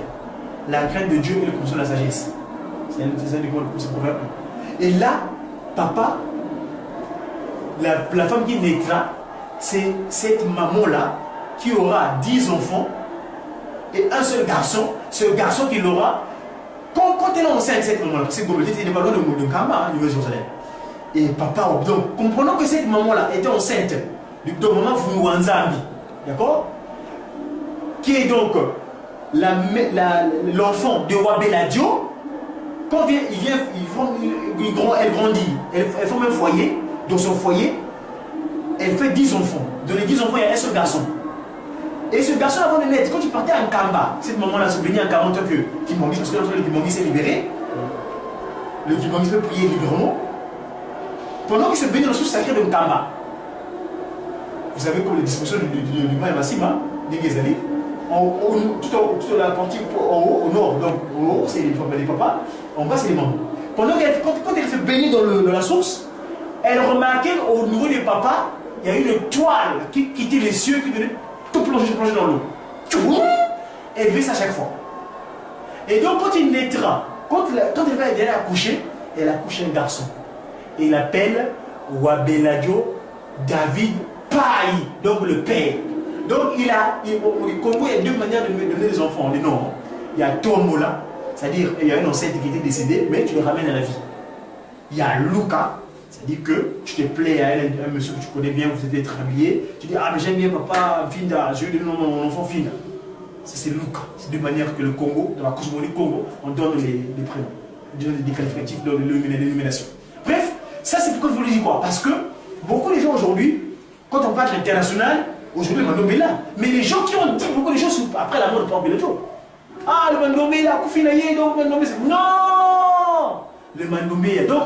La crainte de Dieu et le conseil de la sagesse. C'est ça le proverbe. Et là, papa, la femme qui naîtra, c'est cette maman-là qui aura 10 enfants et un seul garçon. Ce garçon qui l'aura, quand elle est enceinte, cette maman-là, parce que Gomete n'est pas loin de Kama, du Jérusalem. Et papa, donc, comprenons que cette maman-là était enceinte de maman Fumuwanzambi, d'accord? Qui est donc l'enfant de Wabeladio. Quand elle grandit, elle forme un foyer. Dans son foyer, elle fait 10 enfants. Dans les 10 enfants, il y a un seul garçon. Et ce garçon, avant de naître, quand il partait en Kamba, cette maman-là se baignait en 40 heures que Kimbangi, parce que le Kimbangi s'est libéré. Le Kimbangi peut prier librement. Pendant qu'il se baignait dans le sous sacré de Kamba, vous savez comme les dispositions du Maï Massima, des Gézali, toute la partie au nord, donc au haut, c'est les papas, en bas, c'est les mamans. Quand elle se baignait dans la source, elle remarquait au niveau des papas, il y a une toile qui quittait les cieux, qui venait tout plonger dans l'eau. Elle fait ça à chaque fois. Et donc quand il naîtra, quand elle va aller accoucher, elle accouche un garçon. Et il l'appelle Wabeladio David Pai, donc le père. Donc au Congo, il y a deux manières de donner des enfants, des noms. Il y a Tomola, c'est-à-dire il y a une ancêtre qui était décédée, mais tu le ramènes à la vie. Il y a Luka, c'est-à-dire que tu te plais à un monsieur que tu connais bien, vous êtes habillé, tu dis, ah mais j'aime bien papa, Finda, je vais donner mon enfant Finda. C'est Luka. C'est de manière que le Congo, dans la cosmogonie Congo, on donne les prénoms, on donne des qualificatifs, de l'illumination. Bref, ça c'est pourquoi je vous le dis quoi? Parce que beaucoup de gens aujourd'hui, quand on parle international, aujourd'hui le Mandomé là, mais les gens qui ont dit beaucoup de choses après la mort de Papa Beladio. Ah le Mandomé là, Koufinaye, donc Mandomé c'est. Non! Le Mandomé, donc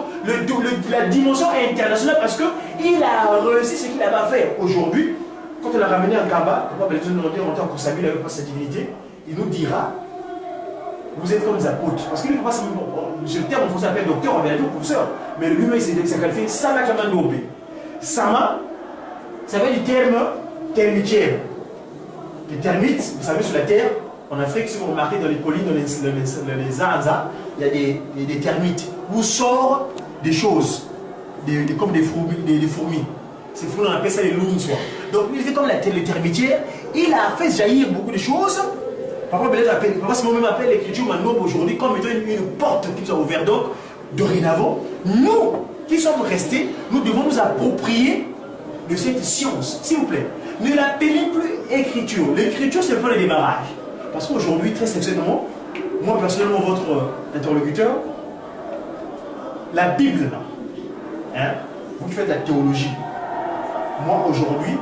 la dimension est internationale parce qu'il a réussi ce qu'il avait fait. Aujourd'hui, quand on l'a ramené en Kaba, Papa Beladio nous dit en tant que Samuel avec sa divinité, il nous dira vous êtes comme des apôtres. Parce que lui, le terme en français s'appelle docteur, on va dire professeur. Mais lui-même, il s'est qualifié Sama Kamandobe. Sama, ça vient du terme termitière. Les termites, vous savez, sur la terre, en Afrique, si vous remarquez dans les collines, dans les Zanza, il y a des termites où sortent des choses, comme des fourmis. Ces fourmis, on appelle ça les loups. Donc, il était comme les termitières. Il a fait jaillir beaucoup de choses. Papa Beladio appelle, Papa Simon même appelle l'écriture maintenant aujourd'hui comme étant une porte qui nous a ouvert. Donc, dorénavant, nous qui sommes restés, nous devons nous approprier de cette science, s'il vous plaît. Ne l'appelez plus écriture. L'écriture, c'est pas le démarrage. Parce qu'aujourd'hui, très sincèrement, moi personnellement, votre interlocuteur, la Bible, hein, vous qui faites la théologie, moi aujourd'hui,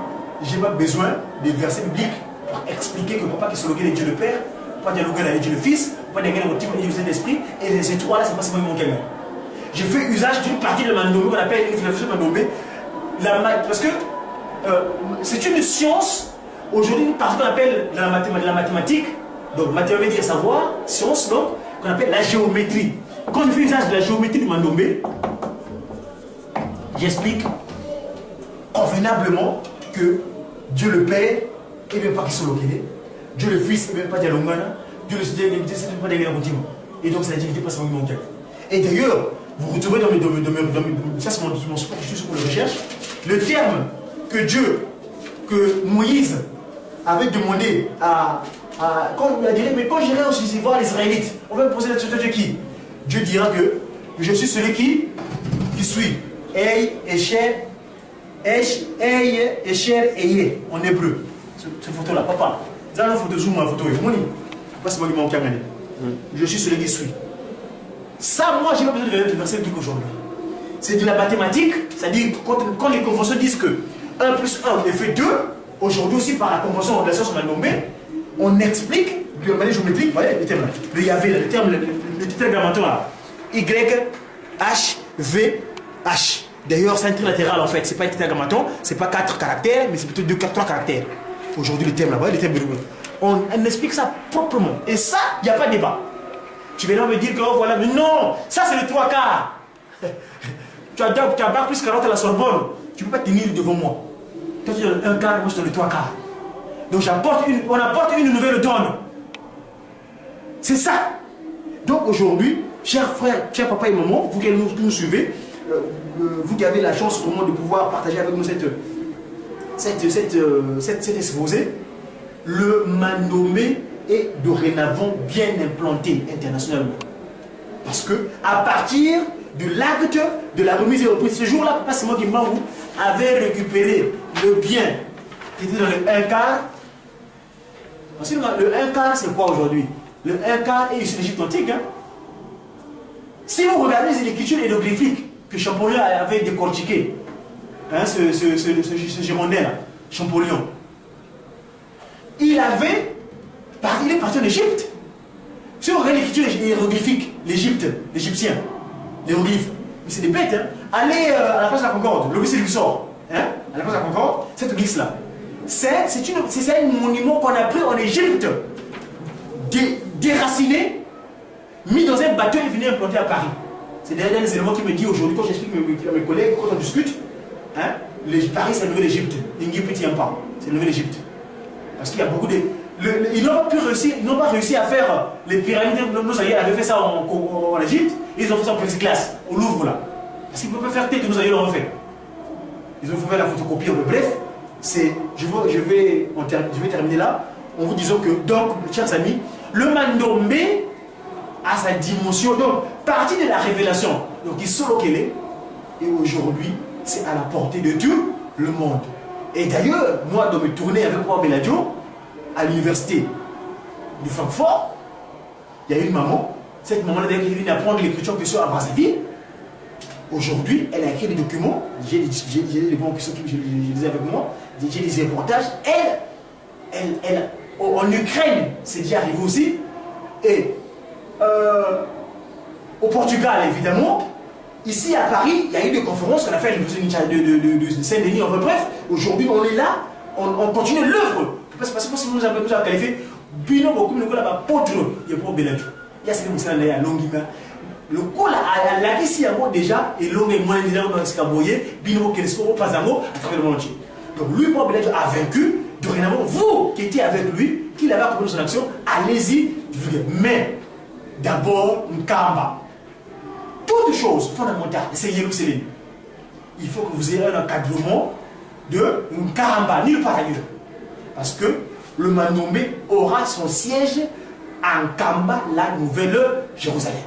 j'ai pas besoin des versets bibliques pour expliquer que papa qui se loguait Dieu le Père, pas dialoguer avec Dieu le Fils, pas dialoguer avec Dieu l'Esprit, et ces trois-là, c'est pas seulement mon gamin. J'ai fait usage d'une partie de Mandomé qu'on appelle une philosophie Mandomé, parce que c'est une science, aujourd'hui, une partie qu'on appelle la mathématique, donc mathématique veut dire savoir, science, donc, qu'on appelle la géométrie. Quand je fais usage de la géométrie du Mandomé, j'explique convenablement que Dieu le Père et même pas qui sont localisés, Dieu le Fils et même pas dialongana, Dieu le Seigneur et même pas dialongana continue. Et donc c'est la divinité pas seulement mon cœur. Et d'ailleurs, vous retrouvez dans mes ça c'est mon sport, je suis sur la recherche, le terme que Moïse avait demandé quand il a dit, mais quand j'irai aussi voir les Israélites, on va me poser la question de qui? Dieu dira que je suis celui qui suis. Ey, Echer, Eye, en hébreu. Cette photo-là, papa. C'est une photo zoom, ma photo. Je suis celui qui suis. Ça, moi, je n'ai pas besoin de verser le truc aujourd'hui. C'est de la mathématique, c'est-à-dire quand les conventions disent que 1 plus 1 fait 2, aujourd'hui aussi par la convention de la science Mandomé, on explique de manière géométrique, voilà le terme là. Il y avait le terme, le tétragrammaton là. Y, H, V, H. D'ailleurs, c'est un trilatéral en fait, c'est pas un tétragrammaton, c'est pas 4 caractères, mais c'est plutôt 3 caractères. Aujourd'hui, le terme là-bas, le terme de on explique ça proprement. Et ça, il n'y a pas de débat. Tu viens me dire que oh, voilà, mais non, ça c'est le 3 quarts. Tu as bac plus 40 à la Sorbonne, tu ne peux pas tenir devant moi. Toi tu donnes 1 quart, moi je donne le 3 quarts. Donc on apporte une nouvelle donne. C'est ça. Donc aujourd'hui, chers frères, chers papa et maman, vous qui nous suivez, vous qui avez la chance au moins de pouvoir partager avec nous cet exposé, le Mandomé est dorénavant bien implanté internationalement. Parce que à partir de l'acte de la remise et reprise, ce jour-là, Papa Simon Kimbangu avait récupéré le bien qui était dans le 1 quart. Parce que le 1 quart, c'est quoi aujourd'hui? Le 1 quart est issu de l'Égypte antique. Hein? Si vous regardez l'écriture hiéroglyphique que Champollion avait décortiqué, hein, ce Girondin-là, Champollion, il est parti en Égypte. Si on regarde l'écriture hiéroglyphique, l'Égyptien, l'hiéroglyphe, mais c'est des bêtes, hein. Allez à la place de la Concorde, le lycée qui sort, hein, à la place de la Concorde, cette église-là, c'est un monument qu'on a pris en Égypte, déraciné, mis dans un bateau et venu implanter à Paris. C'est derrière les éléments qui me disent aujourd'hui, quand j'explique à mes collègues, quand on discute, hein, Paris c'est la Nouvelle-Égypte, l'Égypte ne tient pas, c'est la Nouvelle-Égypte. Parce qu'il y a beaucoup de... Ils n'ont pas réussi à faire les pyramides. Nos aïeux avaient fait ça en Égypte. Ils ont fait ça en plexiglas, au Louvre là. Parce qu'ils ne peuvent pas faire tel que nos aïeux l'ont fait. Ils ont fait la photocopie. Bref, je vais terminer là en vous disant que, donc, chers amis, le Mandomé a sa dimension. Donc, partie de la révélation. Donc, il solo qu'elle est. Et aujourd'hui, c'est à la portée de tout le monde. Et d'ailleurs, moi, dans mes tournées avec moi, Beladio, à l'université de Francfort, il y a une maman. Cette maman-là, qui est venue apprendre l'écriture que soit à Brazzaville. Aujourd'hui, elle a écrit des documents. J'ai des bons qui je lisais avec moi. J'ai des reportages. Elle, en Ukraine, c'est déjà arrivé aussi. Et au Portugal, évidemment. Ici à Paris, il y a eu des conférences qu'on a fait à l'université de Saint-Denis. Enfin bref, aujourd'hui, on est là, on continue l'œuvre. Parce que si nous avons qualifié, Bino beaucoup de là potre, il y a pas Beladio. Il y a ce que vous savez à Longuina. Le coup là, à la ici à moi déjà, et l'homme est moins déjà dans ce caboyer, Bino Kelesco, pas à mot, à travers le monde entier. Donc lui, pour Beladio a vaincu. Dorénavant, vous qui étiez avec lui, qui l'avez accompagné son action, allez-y. Mais d'abord, Nkamba. Toute chose fondamentale, c'est Jérusalem. Il faut que vous ayez un encadrement de Nkamba, nulle part ailleurs. Parce que le Mandomé aura son siège en Kamba, la nouvelle Jérusalem.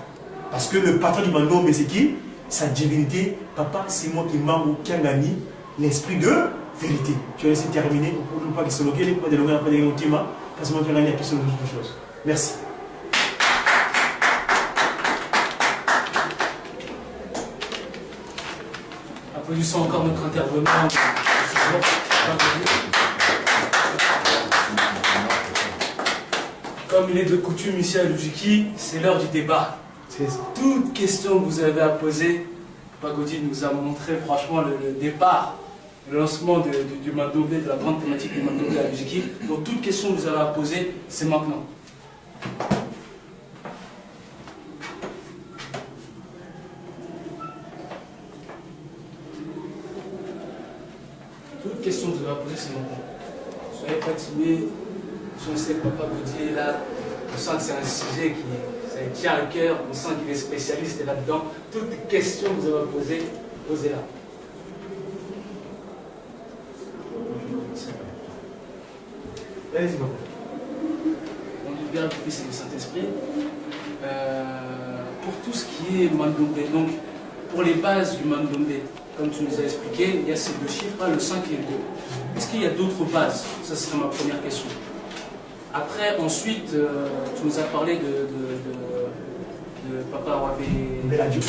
Parce que le patron du Mandomé, c'est qui? Sa divinité, Papa Simon Kimbangu, qui a gagné l'esprit de vérité. Je vais laisser terminer pour ne pas que ce soit le pas de l'onglet, pas de l'ultime, parce que moi, je vais gagner plus de choses. Merci. Applaudissons encore notre intervenant. Comme il est de coutume ici à Lujiki, c'est l'heure du débat. Toute question que vous avez à poser, Pagodi nous a montré franchement le départ, le lancement du Mandombe, de la grande thématique du Mandombe à Lujiki. Donc toute question que vous avez à poser, c'est maintenant. Toute question que vous avez à poser, c'est maintenant. Soyez pas timide. Je sais que Papa Gaudier est là, on sent que c'est un sujet qui tient à cœur, on sent qu'il est spécialiste là-dedans. Toute question que vous avez à poser, posez-la. Allez-y, papa. On dit bien le Fils et le Saint-Esprit. Pour tout ce qui est Mandombe, donc pour les bases du Mandombe, comme tu nous as expliqué, il y a ces deux chiffres, le 5 et le 2. Est-ce qu'il y a d'autres bases? Ça serait ma première question. Après, ensuite, tu nous as parlé de Papa Wabe Beladio.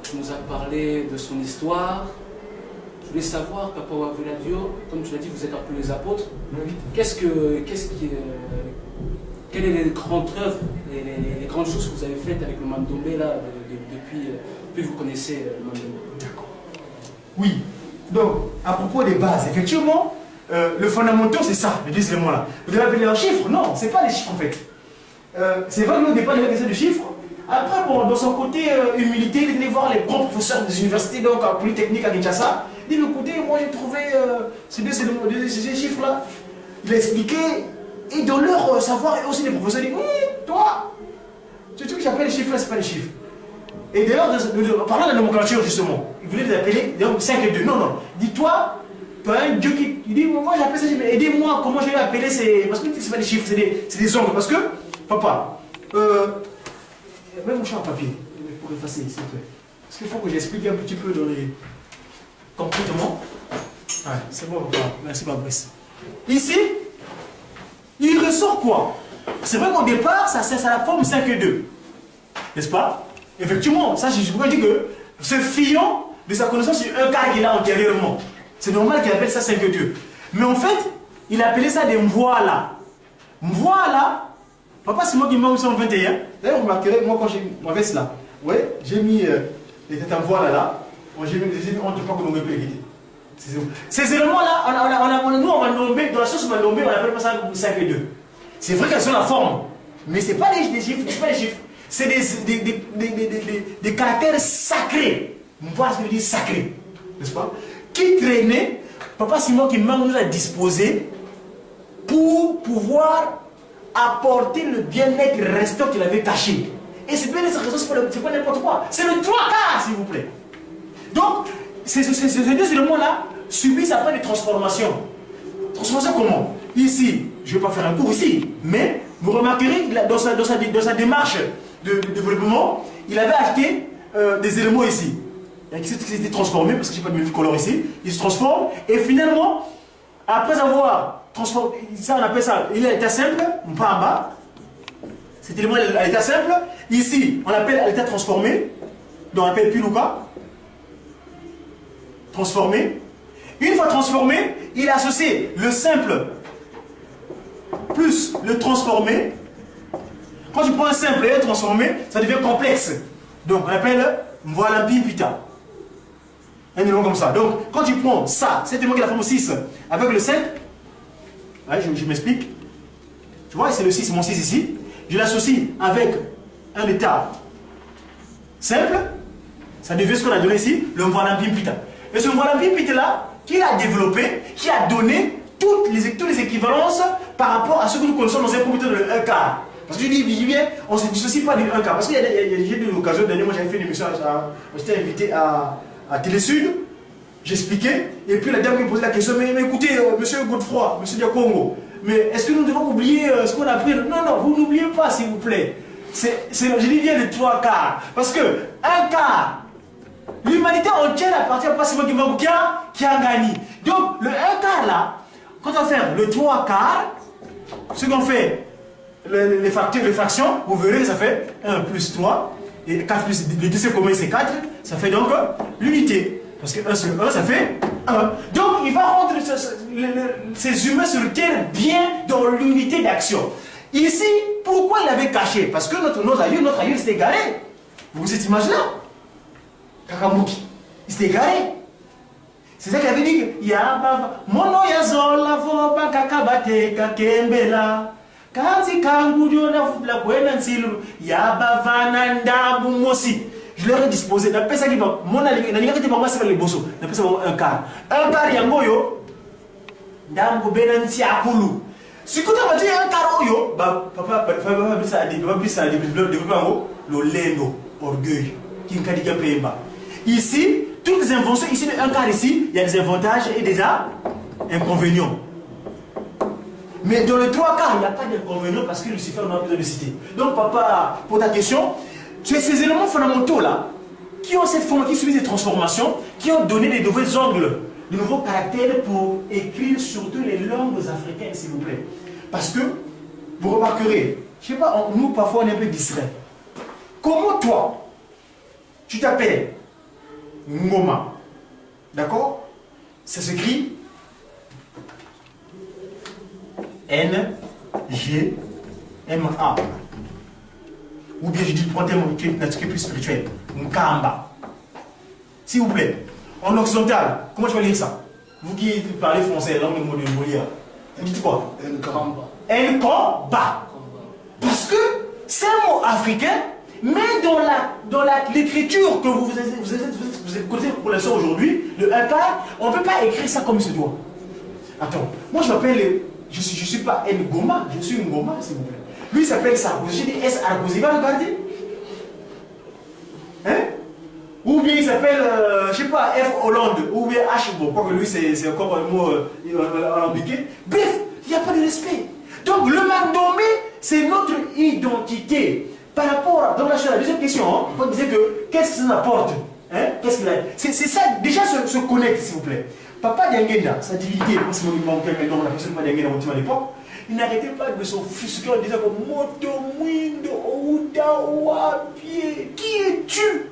Tu nous as parlé de son histoire. Je voulais savoir, Papa Wabe Beladio, comme tu l'as dit, vous êtes un peu les apôtres. Oui. Quelles sont les grandes œuvres, les grandes choses que vous avez faites avec le Mandombe là, depuis que vous connaissez le Mandombe? D'accord. Oui. Donc, à propos des bases, effectivement, le fondamental, c'est ça, les deux éléments-là. Vous devez appeler un chiffre? Non, ce n'est pas les chiffres en fait. C'est vrai que nous, au départ, il y avait de chiffres. Après, bon, dans son côté humilité, il est allé voir les grands professeurs des universités, donc à Polytechnique à Kinshasa. Il dit, écoutez, moi j'ai trouvé ces chiffres-là. Il a expliqué, et dans leur savoir, et aussi les professeurs disent, oui, toi, tu sais que j'appelle les chiffres, c'est pas les chiffres. Et d'ailleurs, parlant de la nomenclature, justement, il voulait les appeler, donc 5 et 2. Non, non, dis-toi, tu as un Dieu qui dit, moi j'appelle ça, mais aidez-moi, comment je vais appeler ces. Parce que c'est pas des chiffres, c'est des ongles. Parce que, papa, même mon chat en papier, pour effacer, s'il te plaît. Parce qu'il faut que j'explique un petit peu dans les comportements. Ouais, c'est bon, papa. Merci, Fabrice. Ici, il ressort quoi? C'est vrai qu'au départ, ça c'est la forme 5 et 2. N'est-ce pas? Effectivement, ça, je pourrais dire que ce filon de sa connaissance sur un cas qu'il a antérieurement. C'est normal qu'il appelle ça 5 et 2. Mais en fait, il appelait ça des mvoila. Mvoila, papa, c'est moi qui m'a mis en 21. D'ailleurs, vous remarquerez, moi, quand j'ai mis ma veste là, ouais, j'ai mis les têtes en voile là. J'ai mis on ne peut pas que l'on me plaît. Ces éléments-là, nous, on va nommer, dans la sauce Mandombe, on appelle ça 5 et 2. C'est vrai qu'elles sont la forme, mais ce n'est pas des chiffres, c'est pas des chiffres. C'est des caractères sacrés. On voit ce que je dis sacré, n'est-ce pas? Qui traînait, papa Simon qui m'a nous a disposé pour pouvoir apporter le bien-être restant qu'il avait caché. Et ce bien-être restant, c'est pas n'importe quoi. C'est le 3 quarts, s'il vous plaît. Donc, ces deux éléments-là subissent après des transformations. Transformation comment? Ici, je ne vais pas faire un cours ici, mais vous remarquerez, dans sa démarche de développement, il avait acheté des éléments ici. Qui s'étaient transformés, parce que je n'ai pas de multicolore ici, il se transforme, et finalement, après avoir transformé, ça on appelle ça, il est à l'état simple, pas en bas, cet élément est à l'état simple, ici on appelle à l'état transformé, donc on appelle Piluka, transformé. Une fois transformé, il associe le simple plus le transformé. Quand tu prends un simple et un transformé, ça devient complexe. Donc on appelle voilà Pita. Un élément comme ça. Donc quand tu prends ça, c'est élément qui est la forme 6 avec le 5, ouais, je m'explique. Tu vois, c'est le 6, mon 6 ici. Je l'associe avec un état simple. Ça devient ce qu'on a donné ici, le voilà Pita. Et ce voilà Pita là, qui a développé, qui a donné toutes les équivalences par rapport à ce que nous connaissons dans un comité de 1 quart. Parce que je dis bien, on ne se dissocie pas du 1 quart. Parce qu'il y a eu l'occasion, dernièrement j'avais fait une émission, j'étais invité à Télé Sud, j'expliquais, et puis la dame me posait la question, mais écoutez, monsieur Godefroy, monsieur Diakongo, mais est-ce que nous devons oublier ce qu'on a appris? Non, non, vous n'oubliez pas, s'il vous plaît. Je dis bien les 3 quarts. Parce que 1 quart L'humanité entière appartient pas seulement qui a gagné. Donc, le 1 quart là, quand on fait le 3 quarts, ce qu'on fait, les fractions, vous verrez, ça fait 1 plus 3, et 4 plus, le deuxième commun c'est 4, ça fait donc l'unité. Parce que 1 sur 1, ça fait 1. Donc, il va rendre ces humains sur Terre bien dans l'unité d'action. Ici, pourquoi il avait caché? Parce que notre aïeux s'était égaré. Vous avez cette image-là? Kakamouki, il s'était égaré. C'est ça qu'il avait dit. Mono yazola voba kakabate kakembela. Kazi kangudio na futla kwena nsilu. Yabavana ndabu mosi. Je leur ai disposé. D'après ça, mon allié était pas moi, c'est les bossos. D'après ça, un quart. Un quart, il y a un goyo. Ndambo benansi akulu. Si tu as dit un quart, yo, papa, ça a développé le lendo, orgueil. Ici, toutes les inventions, ici, un quart ici, il y a des avantages et des inconvénients. Mais dans les 3 quarts, il n'y a pas d'inconvénients parce que Lucifer n'a pas besoin de citer. Donc, papa, pour ta question, c'est ces éléments fondamentaux là qui ont cette forme, qui subissent des transformations, qui ont donné des nouveaux angles, de nouveaux caractères pour écrire surtout les langues africaines, s'il vous plaît. Parce que, vous remarquerez, je ne sais pas, nous parfois on est un peu distraits. Comment toi, tu t'appelles Ngoma, d'accord? Ça s'écrit N-G-M-A. Ou bien je dis, prends un terme qui est plus spirituel, Nkamba. S'il vous plaît, en occidental, comment je vais lire ça? Vous qui parlez français, langue de Molière, vous dites quoi? Nkamba. Nkamba. Parce que c'est un mot africain, mais dans l'écriture que vous connaissez pour l'instant aujourd'hui, le 1 quart, on ne peut pas écrire ça comme il se doit. Attends, moi je m'appelle, je ne suis pas Ngoma, je suis Ngoma, s'il vous plaît. Lui il s'appelle Sarkozy, j'ai dit S. Sarkozy, il va regarder. Hein? Ou bien il s'appelle, je ne sais pas, F. Hollande, ou bien H. Bon, quoique lui c'est encore un mot alambiqué. Bref, il n'y a pas de respect. Donc le Mandomé, c'est notre identité. Par rapport à, donc là, sur la deuxième question, on disait que qu'est-ce que ça apporte, hein? Qu'est-ce qu'il a? C'est ça, déjà se connecter, s'il vous plaît. Papa Diangenda, sa divinité, parce que la personne pas Diangenda à l'époque, il n'arrêtait pas de s'offusquer en disant que Moto, Mwindo, Ouda, Ouapié, qui es-tu?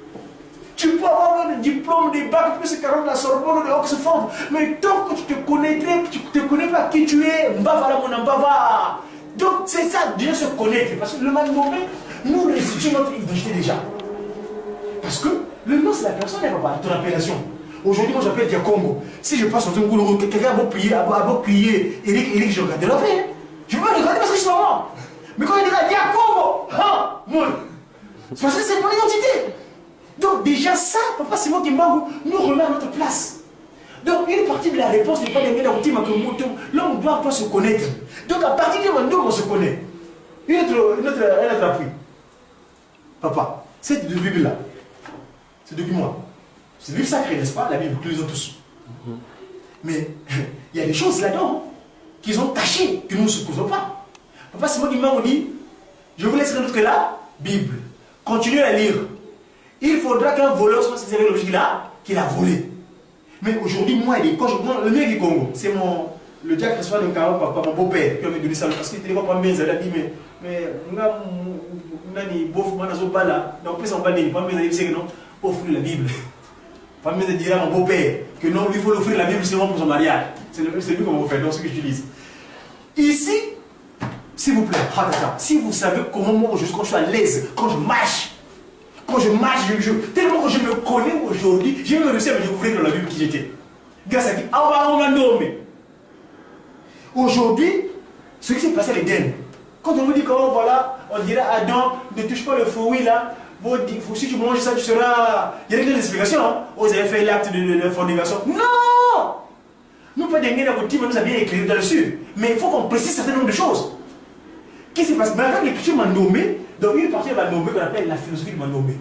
Tu peux avoir le diplôme des bacs plus 40 de la Sorbonne ou de Oxford, mais tant que tu te connaîtrais, tu ne te connais pas qui tu es, Mbava mon Mbava. Donc c'est ça, déjà se connaître, parce que le Mandomé nous restitue notre identité déjà. Parce que le nom c'est la personne, elle ne va pas ton appellation. Aujourd'hui, moi j'appelle Dia Congo. Si je passe dans un goulot, quelqu'un va prier, Eric, je regarde la paix. Je ne peux pas regarder parce que je suis maman. Mais quand il dit Dia Congo, moi, c'est parce que c'est mon identité. Donc déjà ça, papa Simon Kimbangu nous remet à notre place. Donc une partie de la réponse n'est pas de la routine, là on doit pas se connaître. Donc à partir du moment où on se connaît, un autre appui. Papa, cette Bible-là, ce document, c'est le livre sacré, n'est-ce pas? La Bible, que nous avons tous. Mais il y a des choses là-dedans qu'ils ont cachées, que nous ne supposons pas. Papa Simon Kimbangu dit, je vous laisserai notre la Bible. Continuez à lire. Il faudra qu'un voleur soit saisi avec l'objet qu'il a volé. Mais aujourd'hui, moi, le mien du Congo, c'est le diacre soit de papa, mon beau-père, qui m'a donné ça. Parce qu'il était pas bien, il a dit, mais, nani bof manazo bala donc plus on va dire pas mais dire que non offrir la Bible pas mais dire à mon beau-père que non il faut offrir la Bible seulement pour son mariage c'est lui qu'on va faire donc ce que j'utilise ici s'il vous plaît si vous savez comment moi quand je suis à l'aise quand je marche tellement que je me connais aujourd'hui j'ai même réussi à me découvrir dans la Bible qui j'étais grâce à qui aujourd'hui ce qui s'est passé à l'Éden. Quand on vous dit comment voilà, on dirait Adam, ne touche pas le fruit là, si tu manges ça, tu seras. Il y a des explications. Hein? Vous avez fait l'acte de fornication. Non! Nous, pas des gens qui nous a bien éclairé là-dessus. Mais il faut qu'on précise un certain nombre de choses. Qu'est-ce qui se passe? Mais avec l'écriture Mandomé, dans une partie de Mandomé qu'on appelle la philosophie de Mandomé.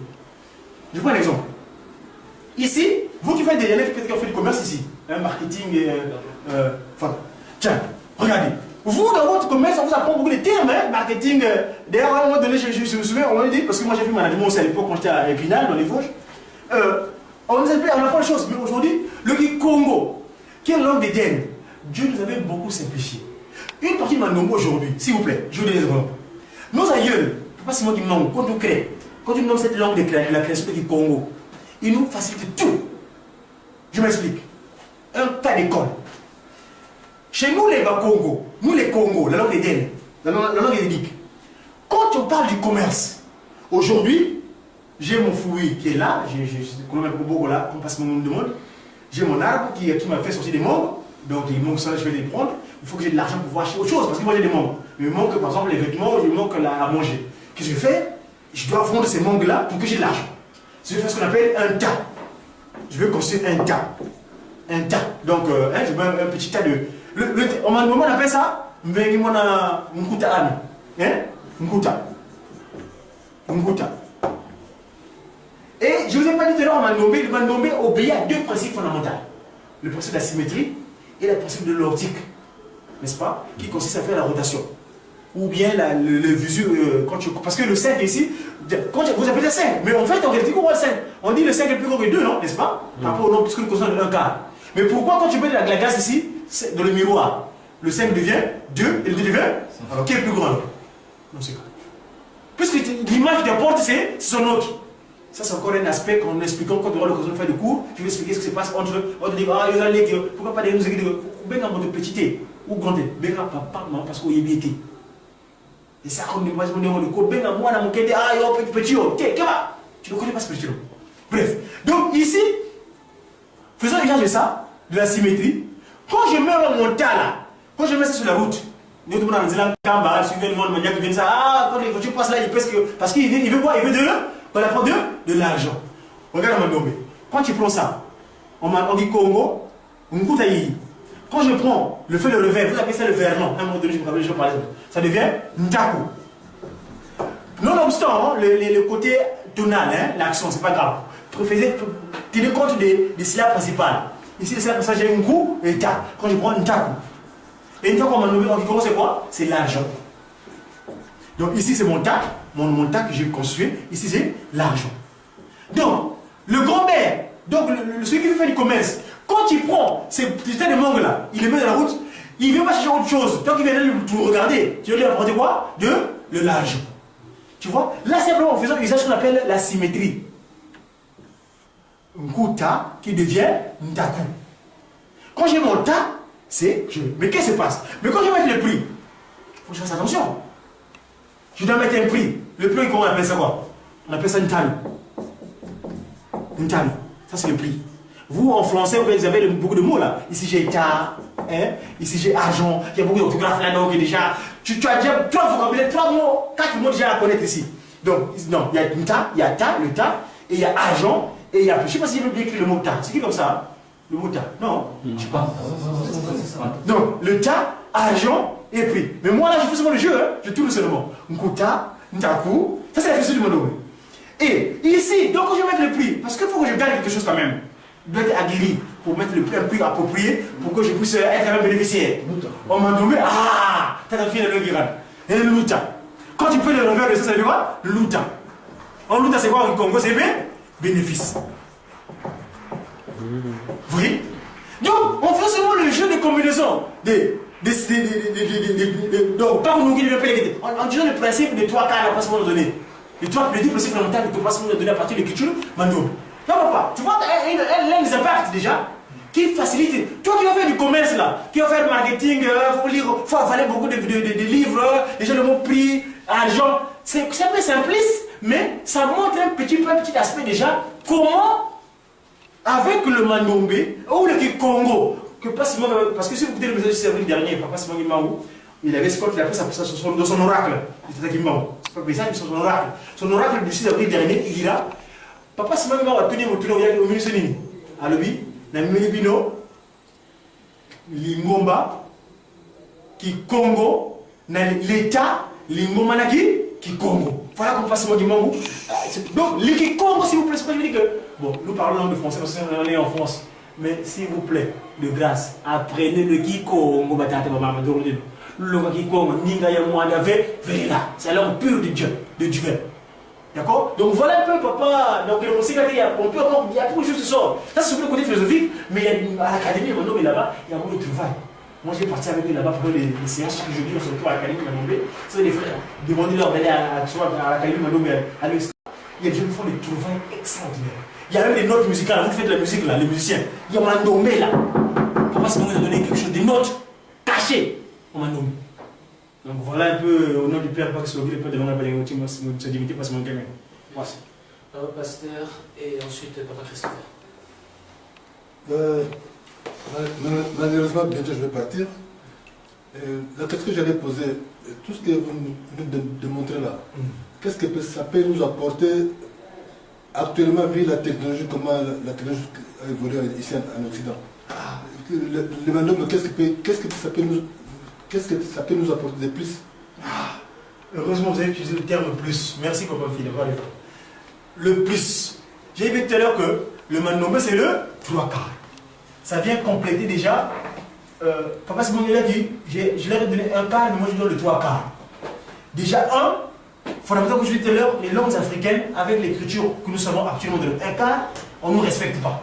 Je prends un exemple. Ici, vous qui faites des élèves, peut-être qui ont fait du commerce ici, un marketing, tiens, regardez. Vous, dans votre commerce, on vous apprend beaucoup de termes, hein, marketing. D'ailleurs, à un moment donné, je me souviens, on m'a dit, parce que moi j'ai fait management aussi à l'époque quand j'étais à Épinal, dans les Vosges. On nous appelle, on apprend les choses. Mais aujourd'hui, le Congo, qui est langue d'Éden, Dieu nous avait beaucoup simplifié. Une partie de Mandombe aujourd'hui, s'il vous plaît, je vous donne des exemples. Nos aïeuls, pas seulement du manque, quand nous créons, quand nous nommons cette langue de la création du Congo, ils nous facilitent tout. Je m'explique. Un tas d'école. Chez nous, les Congo, nous les Congo, la langue d'Éden, la langue édénique, quand on parle du commerce, aujourd'hui, j'ai mon fouillis qui est là, j'ai là, on passe mon monde de monde, j'ai mon arbre qui m'a fait sortir des membres, donc les membres, je vais les prendre, il faut que j'ai de l'argent pour pouvoir acheter autre chose, parce que moi j'ai des membres. Il me manque par exemple les vêtements, il me manque à manger. Qu'est-ce que je fais? Je dois vendre ces mangues-là pour que j'ai de l'argent. Je vais faire ce qu'on appelle un tas. Je vais construire un tas. Un tas. Donc, je mets un petit tas de... on appelle ça Mkuta. Mkuta. Et je vous ai pas dit tout à l'heure, le Mandombe obéit à deux principes fondamentaux. Le principe de la symétrie et le principe de l'optique. N'est-ce pas? Qui consiste à faire la rotation. Ou bien le visu, parce que le 5 ici, vous appelez le 5, mais en fait, en réalité, on voit le 5. On dit le 5 est plus gros que 2, non? N'est-ce pas? Par rapport au nombre, puisque le constant est de 1 quart. Mais pourquoi, quand tu mets de la glace ici, dans le miroir, le 5 devient 2 et le 2 devient? Alors, qui est le plus grand? Non, c'est quoi? Puisque l'image qui t'apporte, c'est son autre. Ça, c'est encore un aspect qu'en expliquant, quand on aura l'occasion de faire des cours, je vais expliquer ce qui se passe entre dit, ah, pourquoi pas des nous écrire, ben à votre petité, ou grande, ben à papa, maman, parce qu'on y est bien. Et ça, on ne peut pas dire, ben à moi, dans mon quai, ah, yo, petit, tu ne connais pas ce petit. Bref, donc ici, faisons usage de ça, de la symétrie. Quand je mets mon tas là, quand je mets ça sur la route, nous demandons dans le Kamba, suivez le monde, maniaque qui vient ça, ah, quand les voitures passent là, il pense que. Parce qu'il veut quoi? Il veut de l'argent. Regarde Mandombe. Quand tu prends ça, on dit Congo, quand je prends le feu de verre, vous appelez ça le verlan, à un moment donné, je parlais, ça devient Ntaku. Nonobstant, le côté tonal, l'accent, c'est pas grave. Tenez compte des syllabes principales. Ici, les syllabes principales, j'ai un coup et ta. Quand je prends Ntaku. Et Ntaku, en Congo, c'est quoi? C'est l'argent. Donc ici, c'est mon tas. Mon tas que j'ai construit, ici c'est l'argent. Donc, le grand-père, donc celui qui veut faire du commerce, quand il prend ces tas de mangues là, il les met dans la route, il ne veut pas chercher autre chose. Donc il vient de vous regarder. Tu veux lui apporter quoi? De l'argent. Tu vois? Là, simplement, en faisant usage qu'on appelle la symétrie. Nkuta qui devient Ntaku. Quand j'ai mon tas, c'est je. Mais qu'est-ce qui se passe? Mais quand je mets le prix, il faut que je fasse attention. Je dois mettre un prix. Le prix, comment on appelle ça quoi? On appelle ça une taille. Une taille. Ça, c'est le prix. Vous, en français, vous avez beaucoup de mots là. Ici, j'ai ta, hein? Ici, j'ai argent. Il y a beaucoup d'orthographes là, donc déjà. Tu as déjà 3 vocabulaires, 3 mots, 4 mots déjà à connaître ici. Donc, non, il y a une ta, il y a ta, le ta, et il y a argent, et il y a. Je ne sais pas si j'ai bien écrit le mot ta. C'est qui comme ça? Hein? Le mot ta? Non? Je ne sais pas. Donc, le ta, argent, et prix. Mais moi là, je fais seulement le jeu, hein? Je tourne seulement. Nkuta, Ntaku, ça c'est la fessure du Mandombe. Et ici, donc quand je vais mettre le prix, parce qu'il faut que je gagne quelque chose quand même. Je dois être aguerri pour mettre un prix approprié pour que je puisse être un bénéficiaire. On m'a nommé, ah, t'as un fil de l'Iran. Et le Luta. Quand tu fais le revers de ça, ça veut dire quoi? Luta. En Luta, c'est quoi en Congo? C'est bénéfice. Vous voyez? Donc, on fait seulement le jeu de combinaison. Donc, pas nous qui en disant le principe de 3 quarts de nous donner. Les 2 principes fondamentaux que nous donner à partir de l'écriture, Mandombe. Non, papa, tu vois, l'un des impacts déjà, qui facilite. Toi qui vas faire du commerce là, qui va faire marketing, il faut avaler beaucoup de livres, déjà le mot prix, argent. C'est un peu simpliste, mais ça montre un petit aspect déjà. Comment, avec le Mandombe, ou le Congo, parce que si vous écoutez le message de avril dernier, Papa Simon Guimao, il avait ce qu'il appelé ça dans son oracle. C'est pas le message, mais son oracle. Son oracle du 6 avril dernier, il dira Papa Simon Guimao a tenu mon tour au ministre Nini. À l'objet, dans le Milibino, Lingomba, qui Congo, dans l'État, Lingomba qui Congo. Voilà comment Papa Simon Guimao. Donc, le Congo, s'il vous plaît, c'est pas je dis que. Bon, nous parlons langue de français parce qu'on est en France. Mais s'il vous plaît, de grâce, apprenez le Kikongo, le Kikongo, Ninga Yamouanda, Verena. C'est la langue pure de Dieu, de Dieu. D'accord? Donc voilà un peu, papa. Donc on sait qu'il y a beaucoup de choses qui sortent. Ça, c'est sur le côté philosophique, mais à l'académie, maintenant, là-bas, il y a beaucoup de travail. Moi, j'ai parti avec eux là-bas pour les séances chaque jeudi, on se retrouve à l'académie Manombe. C'est les frères. Demandez-leur d'aller à l'académie Manombe, à l'USK. Il y a des gens qui font des travaux extraordinaires. Il y a même des notes musicales. Vous faites de la musique là, les musiciens. Il y a Mandombe là. Papa, c'est nous qui a donné quelque chose, des notes cachées au Mandombe. Donc voilà un peu, au nom du Père, Père Sogi, le Père de l'Homme, sa divinité, passe mon gamin. Merci. Papa Pasteur et ensuite Papa Christopher. Malheureusement, bientôt je vais partir. La question que j'allais poser, tout ce que vous venez de montrer là, qu'est-ce que ça peut nous apporter actuellement vu la technologie, comment la technologie a évolué ici en Occident? Le Mandombe, qu'est-ce que ça peut nous apporter de plus? Heureusement, vous avez utilisé le terme plus. Merci, Papa Philippe. Le plus. J'ai dit tout à l'heure que le Mandombe, c'est le 3/4. Ça vient compléter déjà. Papa Simon il a dit, je leur ai donné un quart, mais moi je donne le 3/4. Déjà, fondamentalement, comme je disais tout à l'heure, les langues africaines, avec l'écriture que nous savons actuellement de un quart, on ne nous respecte pas.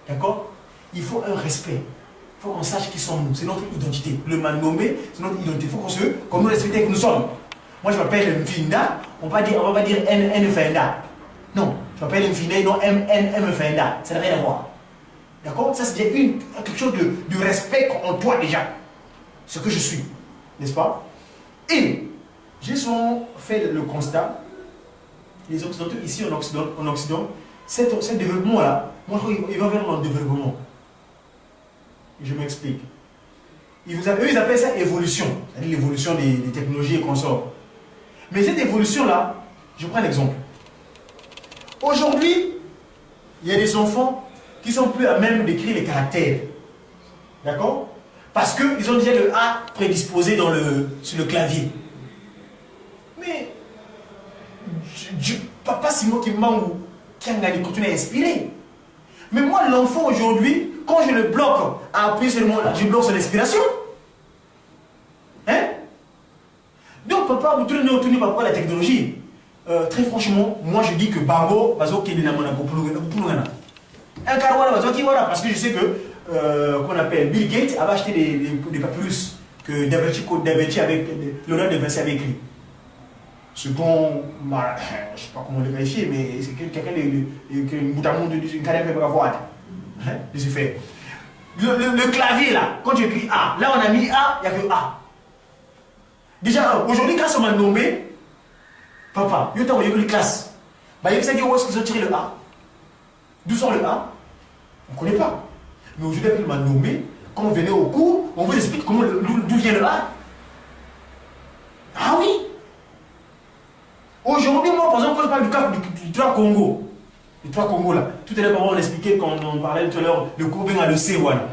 D'accord? Il faut un respect. Il faut qu'on sache qui sommes nous. C'est notre identité. Le Mandombe, c'est notre identité. Il faut qu'on nous respecte que nous sommes. Moi, je m'appelle Mfinda. On ne va pas dire Nfenda. Non, je m'appelle Mfinda, non Mfenda. Ça n'a rien à voir. D'accord? Ça, c'est quelque chose de respect en toi déjà. Ce que je suis. N'est-ce pas? Et j'ai souvent fait le constat, les Occidentaux ici en Occident, ce développement-là, moi je crois qu'il va vers le développement. Je m'explique. Eux, ils appellent ça évolution, c'est-à-dire l'évolution des technologies et consorts. Mais cette évolution-là, je prends un exemple. Aujourd'hui, il y a des enfants qui sont plus à même d'écrire les caractères. D'accord? Parce qu'ils ont déjà le A prédisposé sur le clavier. Mais, papa Simon qui manque, qui a continué à inspirer. Mais moi, l'enfant aujourd'hui, quand je le bloque à appuyer sur le mot là, je bloque son inspiration. Hein? Donc, papa, vous tournez autour par rapport à la technologie. Très franchement, moi je dis que Bango, qui est un carreau, parce que je sais que, qu'on appelle Bill Gates, avait acheté des papyrus que Da Vinci avec, Léonard de Vinci avait écrit. Ce qu'on, je ne sais pas comment le vérifier, mais c'est quelqu'un qui notamment d'une carrière pour avoir. Je fait. Le clavier là, quand tu écris A, là on a mis A, il n'y a que A. Déjà, aujourd'hui, quand on m'a nommé, papa, il y a une classe. Il y a qui où est-ce qu'ils ont tiré le A? D'où sort le A? On ne connaît pas. Mais aujourd'hui, il m'a nommé, quand on venait au cours, on vous explique d'où vient le A. Ah oui! Aujourd'hui, moi, par exemple, quand je parle du cas du 3 Congo, les 3 Congo là, tout à l'heure, on expliquait quand on parlait tout à l'heure, le Congo a le C, voilà.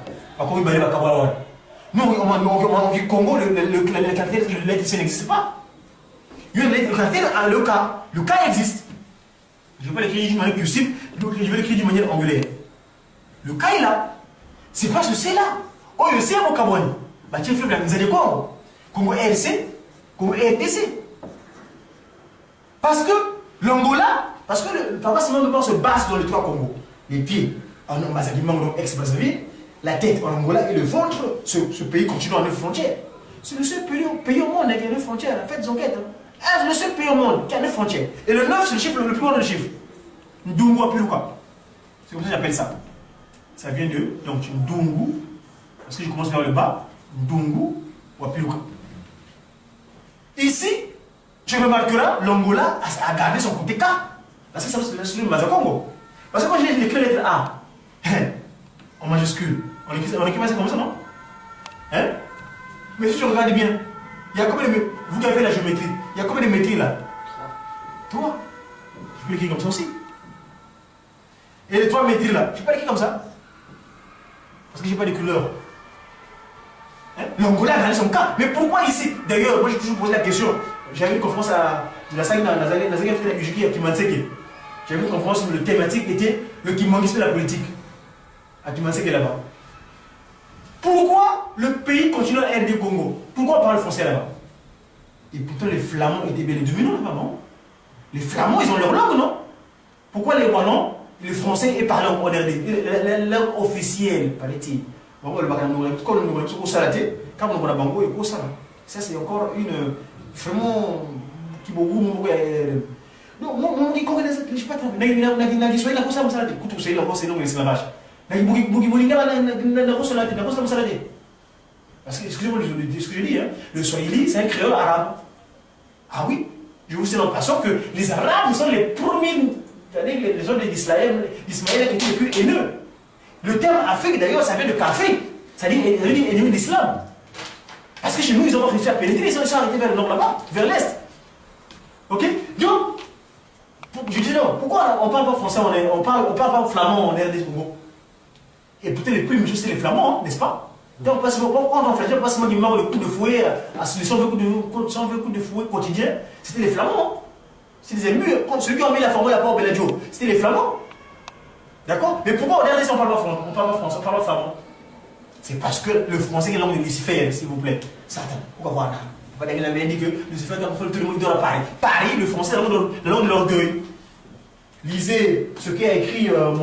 Nous, on dit Congo, le caractère de lettre C n'existe pas. Le caractère, le cas. Le cas existe. Je ne vais pas l'écrire d'une manière cursive, je vais l'écrire d'une manière angulaire. Le cas est là. C'est pas ce C là. Oh, le C au Cameroun. Bah, tiens, fais la misère de quoi? Congo RC, Congo RDC. Parce que l'Angola, parce que le papa Simon se base dans les 3 Congos. Les pieds en Mazagui, Mango, ex-Brazzaville, la tête en Angola et le ventre, ce pays continue en 9 frontières. C'est le seul pays au monde qui a 9 frontières. Faites des enquêtes. C'est le seul pays au monde qui a 9 frontières. Et le 9, c'est le chiffre le plus grand de chiffre. Ndungu Apiluka. C'est comme ça que j'appelle ça. Ça vient de, donc, Ndungu, parce que je commence vers le bas, Ndungu Apiluka. Ici, tu remarqueras, l'Angola a gardé son côté K. Parce que c'est le Mazakongo. Parce que quand j'ai écrit la lettre A, en majuscule, on écrit ça comme ça, non? Hein? Mais si tu regardes bien, il y a combien de. Vous qui avez fait la géométrie, il y a combien de métriques là? 3. Je peux l'écrire comme ça aussi. Et les 3 métriques là, je ne peux pas l'écrire comme ça. Parce que je n'ai pas de couleur. Hein? L'Angola a gardé son cas. Mais pourquoi ici? D'ailleurs, moi j'ai toujours posé la question. J'avais une conférence à la salle à Kimanseke. J'avais une conférence où le thématique était le kimangisme de la politique. À Kimanseke là-bas. Pourquoi le pays continue à aider le Congo? Pourquoi on parle français là-bas? Et pourtant les Flamands étaient bien les dominants là-bas, non? Les Flamands, ils ont leur langue, non? Pourquoi les Wallons, le français est parlé en RD? La langue officielle, paraît-il. Ça, c'est encore une. Vraiment. Qui beaucoup. Non, on dit qu'on est. Je sais pas. Parce que, excusez-moi ce que je dis, hein, le Swahili, c'est un créole arabe. Ah oui, je vous ai l'impression que les Arabes sont les premiers, les gens d'Ismaël qui étaient les plus haineux. Le terme Afrique, d'ailleurs, ça vient de café, c'est-à-dire ennemi d'islam. Parce que chez nous, ils ont réussi à pénétrer, ils sont arrêtés vers le nord là-bas, vers l'est. Ok? Donc, je dis non, pourquoi on ne parle pas français, on parle pas flamand en RDC Congo? Et peut-être les plus mieux, c'est les flamands, hein, n'est-ce pas? Donc, pourquoi on fait pas seulement du mal le coup de fouet, à 120 coups de fouet quotidien, c'était les flamands. C'est des ennemis, celui qui a mis la formule à part au Bellagio, c'était les flamands. D'accord? Mais pourquoi on parle pas français, on parle pas flamand? C'est parce que le français est la langue de Lucifer, s'il vous plaît. Satan, pourquoi voir là? Il avait dit que Lucifer, tout le monde dort à Paris. Paris, le français est la langue de l'orgueil. Lisez ce qu'a écrit un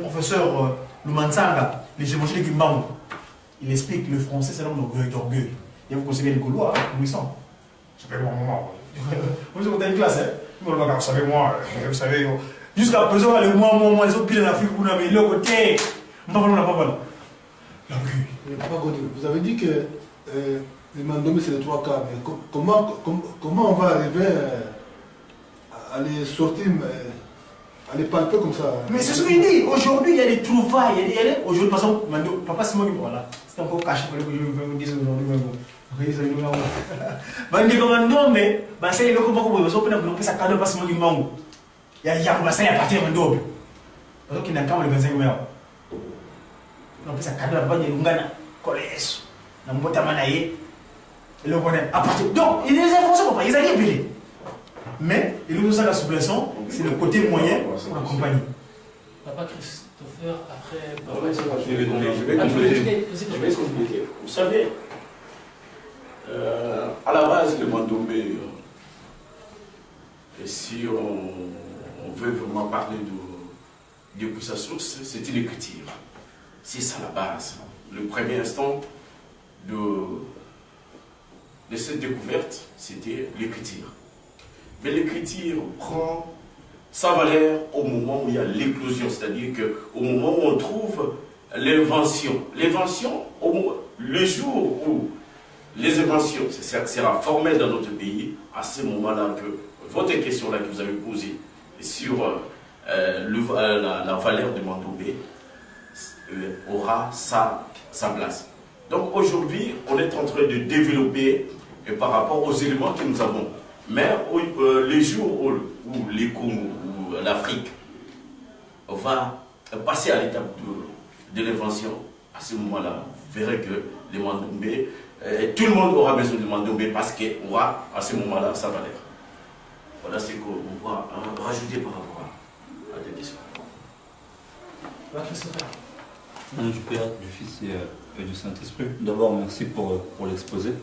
professeur, Lumansanga, les évangélies de Gimbangu. Il explique que le français, c'est la langue d'orgueil. Et vous conseillez les Gaulois, Louison. Ça fait moi. Vous avez une classe, hein? Vous savez, moi, vous savez, jusqu'à présent, les moi, les autres pays d'Afrique, vous n'avez le côté. Vous avez dit que les Mandomé, c'est les trois cas. Mais comment on va arriver à les sortir, à les palper comme ça? Mais c'est ce qu'il dit. Aujourd'hui, il y a des trouvailles. Aujourd'hui, par exemple, papa Simon, voilà. C'est encore caché pour que je vous dise aujourd'hui. Bandi komando me basai loko bako boyo so pena pesa kado pas mo limbangu ya basai a partir mandobe parce que kama le 25 mai no pesa kado la banye lungana koleso na mbota mana ye le connaît à partir donc il y a des informations pas ils allaient appeler mais il nous a la souplesson c'est le côté moyen pour l'accompagner. Papa Christopher après je vais expliquer. Vous savez, à la base, le Mandomé, si on veut vraiment parler depuis sa source, c'était l'écriture. C'est ça la base. Le premier instant de cette découverte, c'était l'écriture. Mais l'écriture prend sa valeur au moment où il y a l'éclosion, c'est-à-dire qu'au moment où on trouve l'invention. L'invention, le jour où les inventions sera formelle dans notre pays, à ce moment-là que votre question là que vous avez posée sur la valeur de Mandomé aura sa place. Donc aujourd'hui, on est en train de développer par rapport aux éléments que nous avons. Mais les jours où les Congo, où l'Afrique va passer à l'étape de l'invention, à ce moment-là, vous verrez que les Mandomé, tout le monde aura besoin de Mandomé parce qu'il aura à ce moment-là sa valeur. Voilà ce qu'on va rajouter par rapport à des questions. Du Père, du Fils et du Saint-Esprit. D'abord, merci pour l'exposé.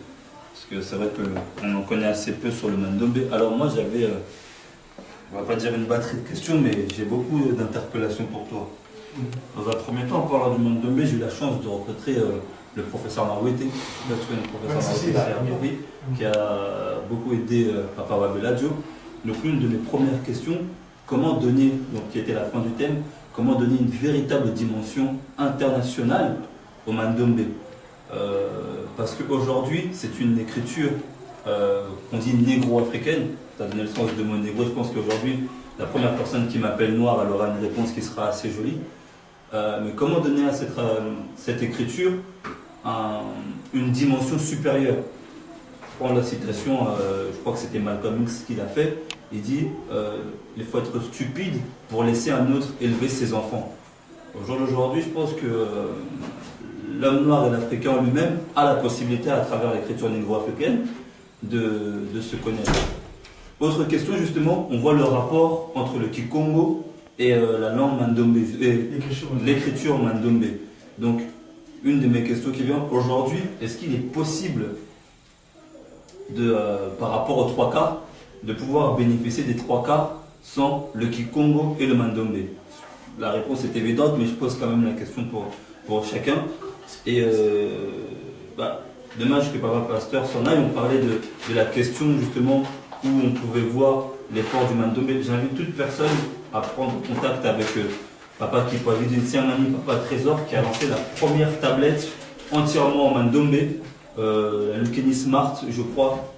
Parce que c'est vrai qu'on en connaît assez peu sur le Mandomé. Alors moi, j'avais, on va pas dire une batterie de questions, mais j'ai beaucoup d'interpellations pour toi. Dans un premier temps, en parlant du Mandomé, j'ai eu la chance de rencontrer le professeur Marouete, le professeur Marouete, qui a beaucoup aidé Papa Wabeladio. Donc l'une de mes premières questions, comment donner, donc qui était la fin du thème, comment donner une véritable dimension internationale au Mandomé. Parce qu'aujourd'hui, c'est une écriture qu'on dit négro-africaine. Tu as donné le sens de mot négro. Je pense qu'aujourd'hui, la première personne qui m'appelle noir, elle aura une réponse qui sera assez jolie. Mais comment donner à cette écriture une dimension supérieure? Je prends la citation, je crois que c'était Malcolm X qui l'a fait. Il dit il faut être stupide pour laisser un autre élever ses enfants. Au jour d'aujourd'hui, je pense que l'homme noir et l'Africain en lui-même a la possibilité, à travers l'écriture négro-africaine, de se connaître. Autre question, justement, on voit le rapport entre le Kikongo et la langue Mandombe, l'écriture Mandombe. Donc, une de mes questions qui vient aujourd'hui, est-ce qu'il est possible, par rapport aux trois quarts, de pouvoir bénéficier des 3 quarts sans le Kikongo et le Mandombe? La réponse est évidente, mais je pose quand même la question pour chacun. Et dommage que Papa Pasteur s'en aille. On parlait de la question justement où on pouvait voir l'effort du Mandombe. J'invite toute personne à prendre contact avec Papa Kipwavidi Nsiamani, Papa Trésor, qui a lancé la première tablette entièrement en Mandombe, la Lukeni Smart, je crois.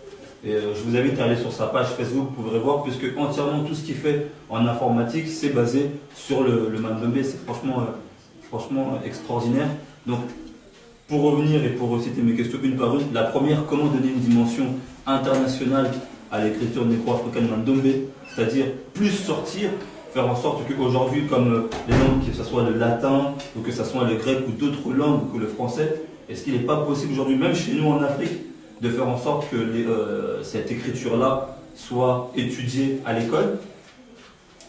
Et je vous invite à aller sur sa page Facebook, vous pourrez voir, puisque entièrement tout ce qu'il fait en informatique, c'est basé sur le Mandombe. C'est franchement extraordinaire. Donc, pour revenir et pour reciter mes questions une par une, la première, comment donner une dimension internationale à l'écriture nécro-africaine Mandombe, c'est-à-dire plus sortir, faire en sorte qu'aujourd'hui, comme les langues, que ce soit le latin, ou que ce soit le grec, ou d'autres langues que le français, est-ce qu'il n'est pas possible aujourd'hui, même chez nous en Afrique, de faire en sorte que cette écriture-là soit étudiée à l'école?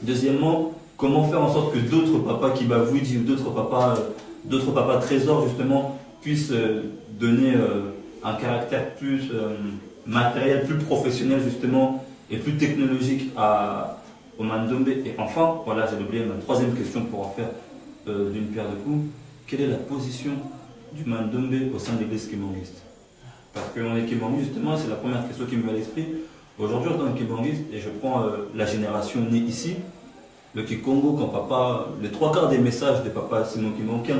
Deuxièmement, comment faire en sorte que d'autres papas Kibavouidi ou d'autres papas Trésor, justement, puissent donner un caractère plus matériel, plus professionnel, justement, et plus technologique au Mandombe? Et enfin, voilà, j'ai oublié ma troisième question pour en faire d'une pierre deux coups. Quelle est la position du Mandombe au sein de l'église kimbanguiste? Parce qu'on est kimbanguiste, justement, c'est la première question qui me vient à l'esprit. Aujourd'hui, en tant que kimbanguiste, et je prends la génération née ici, le Kikongo, quand papa, les 3 quarts des messages de papa Simon Kimbangu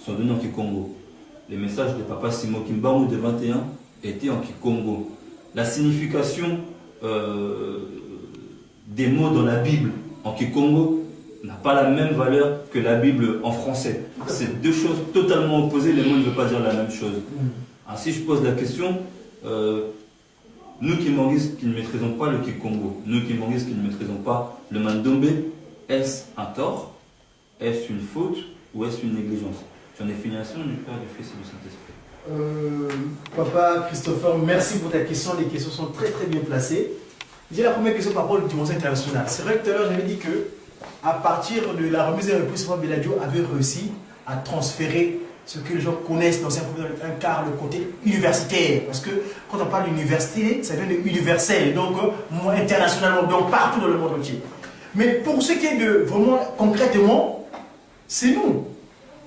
sont donnés en Kikongo. Les messages de papa Simon Kimbangu de 21 étaient en Kikongo. La signification des mots dans la Bible en Kikongo n'a pas la même valeur que la Bible en français. C'est 2 choses totalement opposées, les mots ne veulent pas dire la même chose. Ainsi, je pose la question, nous kimbanguistes qui ne maîtrisons pas le Kikongo, nous kimbanguistes qui ne maîtrisons pas le Mandombe, est-ce un tort? Est-ce une faute? Ou est-ce une négligence? J'en ai fini ainsi, du Père, du Fils et du Saint-Esprit. Papa Christopher, merci pour ta question. Les questions sont très très bien placées. J'ai la première question par rapport à la dimension internationale. C'est vrai que tout à l'heure, j'avais dit que à partir de la remise de reprise, Papa Beladio avait réussi à transférer ce que les gens connaissent dans un quart, le côté universitaire. Parce que quand on parle d'université, ça vient de universel, donc internationalement, donc partout dans le monde entier. Mais pour ce qui est de vraiment concrètement, c'est nous.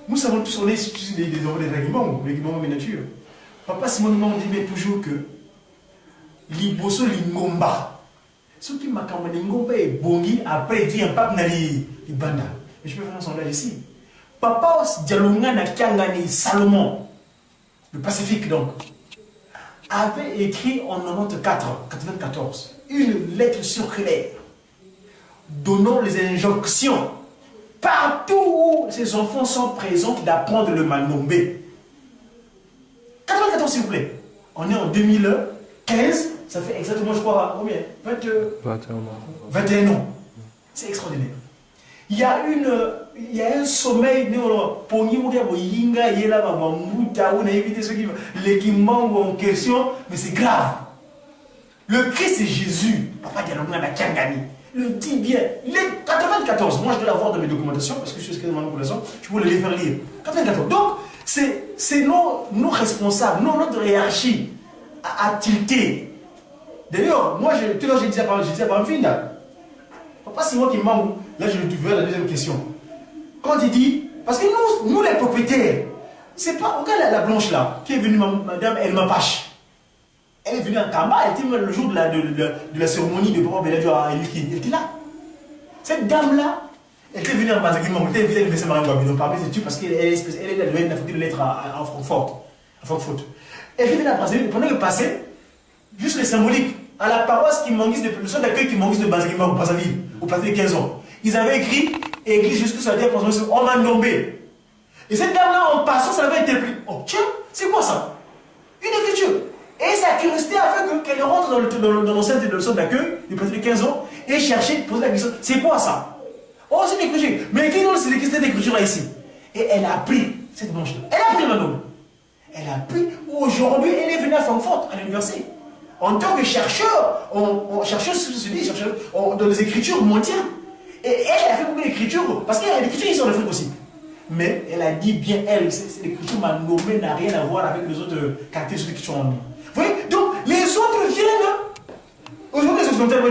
Nous savons tous, on est des enfants des Guimbangu, les Guimbangu de nature. Papa Simon Kimbangu dit toujours que Liboso Lingomba, ce qui m'a quand même Lingomba et Bongi, après il dit un pape Nali Banda. Mais je peux faire un sondage ici. Papa Dialonga na Kiangani Salomon, le Pacifique donc, avait écrit en 94 une lettre circulaire donnant les injonctions partout où ces enfants sont présents d'apprendre le Mandombe. 94 s'il vous plaît. On est en 2015, ça fait exactement je crois combien 21 ans. C'est extraordinaire. Il y a un sommeil en question, mais c'est grave. Le Christ c'est Jésus, Papa Dialonga na Kiangani, le dit bien. Les 94, moi je dois l'avoir dans mes documentations, parce que je suis inscrit dans ma documentation, je peux les faire lire. 94. Donc, c'est nos responsables, notre hiérarchie à tilter. D'ailleurs, moi, tout à l'heure, j'ai dit à Pamfinda, Papa Simon Kimbangu, là je vais la deuxième question. Quand il dit, parce que nous les propriétaires, c'est pas, regarde la blanche là, qui est venue, madame Elma Pache. Elle est venue en Kamba, elle était le jour de la cérémonie de Papa Beladio à Eliki. Elle était là. Cette dame-là, elle était venue en Bazagimon, elle était venue avec M. Marie Guabido, parmi ses tubes, parce qu'elle est la doyenne d'Afrique de lettres à Francfort. Elle était venue à Brazzaville, pendant le passé, juste les symboliques, à la paroisse qui manguise le centre d'accueil qui manguise de Bazagimon, Brazzaville, au passé de 15 ans. Ils avaient écrit, et écrit jusqu'à ce dire en Mandombe. Et cette dame-là, en passant, ça avait été pris. Oh, tiens, c'est quoi ça? Une écriture. Et sa curiosité a fait qu'elle rentre dans l'enceinte de centre d'accueil, du passé de 15 ans, et chercher, poser la question, c'est quoi ça? Oh, c'est une écriture. Mais qui c'est cette écriture-là ici? Et elle a pris cette manche-là. Elle a pris le Mandombe. Elle a pris, aujourd'hui, elle est venue à Francfort, à l'université. En tant que chercheur, chercheur dans les écritures mondiales. Et elle a fait beaucoup d'écritures, parce qu'il y a l'écriture ici en Afrique aussi. Mais elle a dit bien, c'est l'écriture Mandombe n'a rien à voir avec les autres caractéristiques qui sont en nous. Vous voyez? Donc, les autres viennent. Aujourd'hui, les occidentale,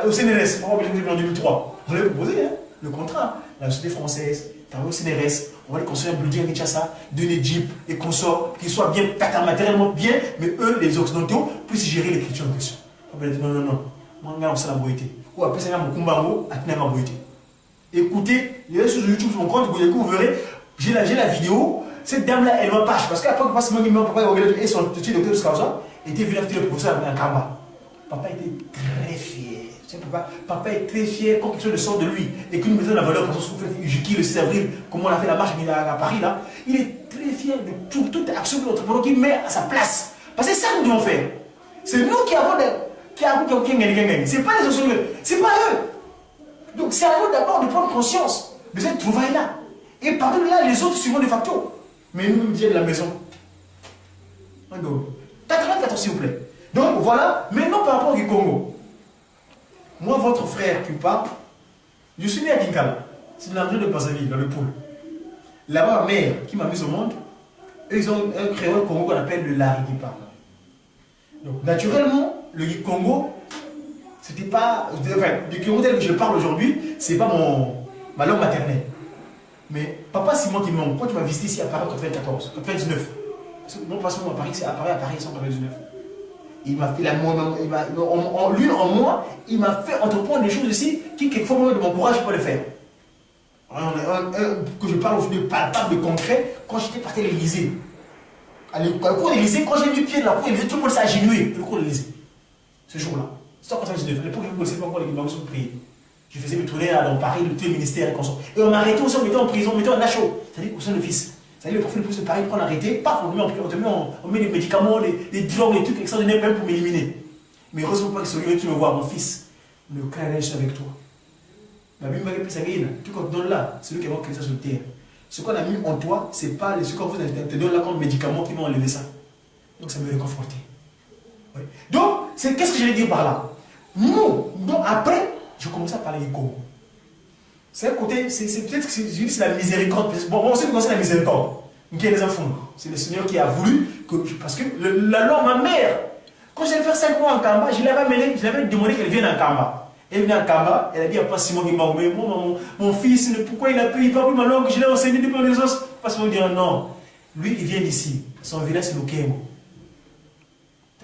au CNRS, en 2003, on avait proposé hein, le contrat. La société française, au CNRS, on va les construire un building à Kinshasa, donner Jeep et consorts, qui soient bien, matériellement bien, mais eux, les occidentaux, puissent gérer l'écriture en question. On va dire non, non, non, moi, on a la boïté. Ou après, c'est un Mukumbango, à tenir ma boïté. Écoutez, il y a sur YouTube, sur mon compte, vous verrez, j'ai la vidéo. Cette dame-là, elle m'empêche. Parce qu'après, papa et son petit docteur de Skausa était venu faire le professeur en Kamba. Papa était très fier. Papa est très fier quand quelque chose sort de lui. Et que nous mettons la valeur pour ce qu'on fait le 6 avril, comment on a fait la marche à Paris là. Il est très fier de toute action de l'entrepreneur qu'il met à sa place. Parce que c'est ça que nous devons faire. C'est nous qui avons des. C'est pas les sociologues. C'est pas eux. Donc c'est à nous d'abord de prendre conscience de cette trouvaille-là. Et par là, les autres suivant de facto. Mais nous, nous disons de la maison. Donc, 84 s'il vous plaît. Donc voilà, maintenant par rapport au Congo. Moi, votre frère qui parle, je suis né à Kinkala. C'est dans la région de Brazzaville, dans le pôle. Là-bas, ma mère qui m'a mis au monde, eux, ils ont un créole Congo qu'on appelle le Lari qui parle. Donc naturellement, le Congo, c'était pas. Enfin, du Congo tel que je parle aujourd'hui, c'est pas ma langue maternelle. Mais papa, c'est moi qui me manque. Quand tu m'as visité ici à Paris en 94, 99, parce que mon passement à Paris, c'est à Paris en 1999. Il m'a fait lui en moi, il m'a fait entreprendre des choses ici qui, quelquefois, moi, de mon courage, je peux le faire. Que je parle aujourd'hui de palpable, de concret, quand j'étais parti à l'Élysée. À la cour de l'Élysée, quand j'ai mis pied dans la cour de l'Élysée, tout le monde s'est agenouillé. Le cours de l'Élysée. Ce jour-là. C'est en 1999. À l'époque, je ne connaissais pas encore les Guinéens pour prier. Je faisais mes tournées dans Paris, tous les ministères et consorts. Et on m'a arrêté aussi, on mettait en prison, on mettait en nacho. C'est-à-dire au sein de fils. C'est-à-dire le profil de police de Paris, on arrêté, paf, on met des médicaments, des drogues, des trucs extraordinaires même pour m'éliminer. Mais heureusement pas que celui tu me vois, mon fils, le clan est avec toi. Ma Bible m'a dit, tout qu'on te donne là, c'est lui qui va créer ça sur le terre. Ce qu'on a mis en toi, c'est pas ce qu'on vous te donne là comme médicaments qui vont enlever ça. Donc ça me réconforte. Ouais. Donc, qu'est-ce que je vais dire par là? Nous, donc après, je commence à parler du Congo. C'est un côté, c'est peut-être que c'est la miséricorde. Bon, on sait que c'est la miséricorde. Qui est les enfants. C'est le Seigneur qui a voulu que. Parce que la loi, ma mère, quand j'allais faire 5 mois en Kamba, je l'avais demandé qu'elle vienne en Kamba. Elle venait en Kamba, elle a dit à pas Simon qui m'a dit, mon fils, pourquoi il a pris, il parle plus ma langue, je l'ai enseigné depuis les os. Pas Simon dit non. Lui, il vient d'ici. Son village, c'est le Kémo.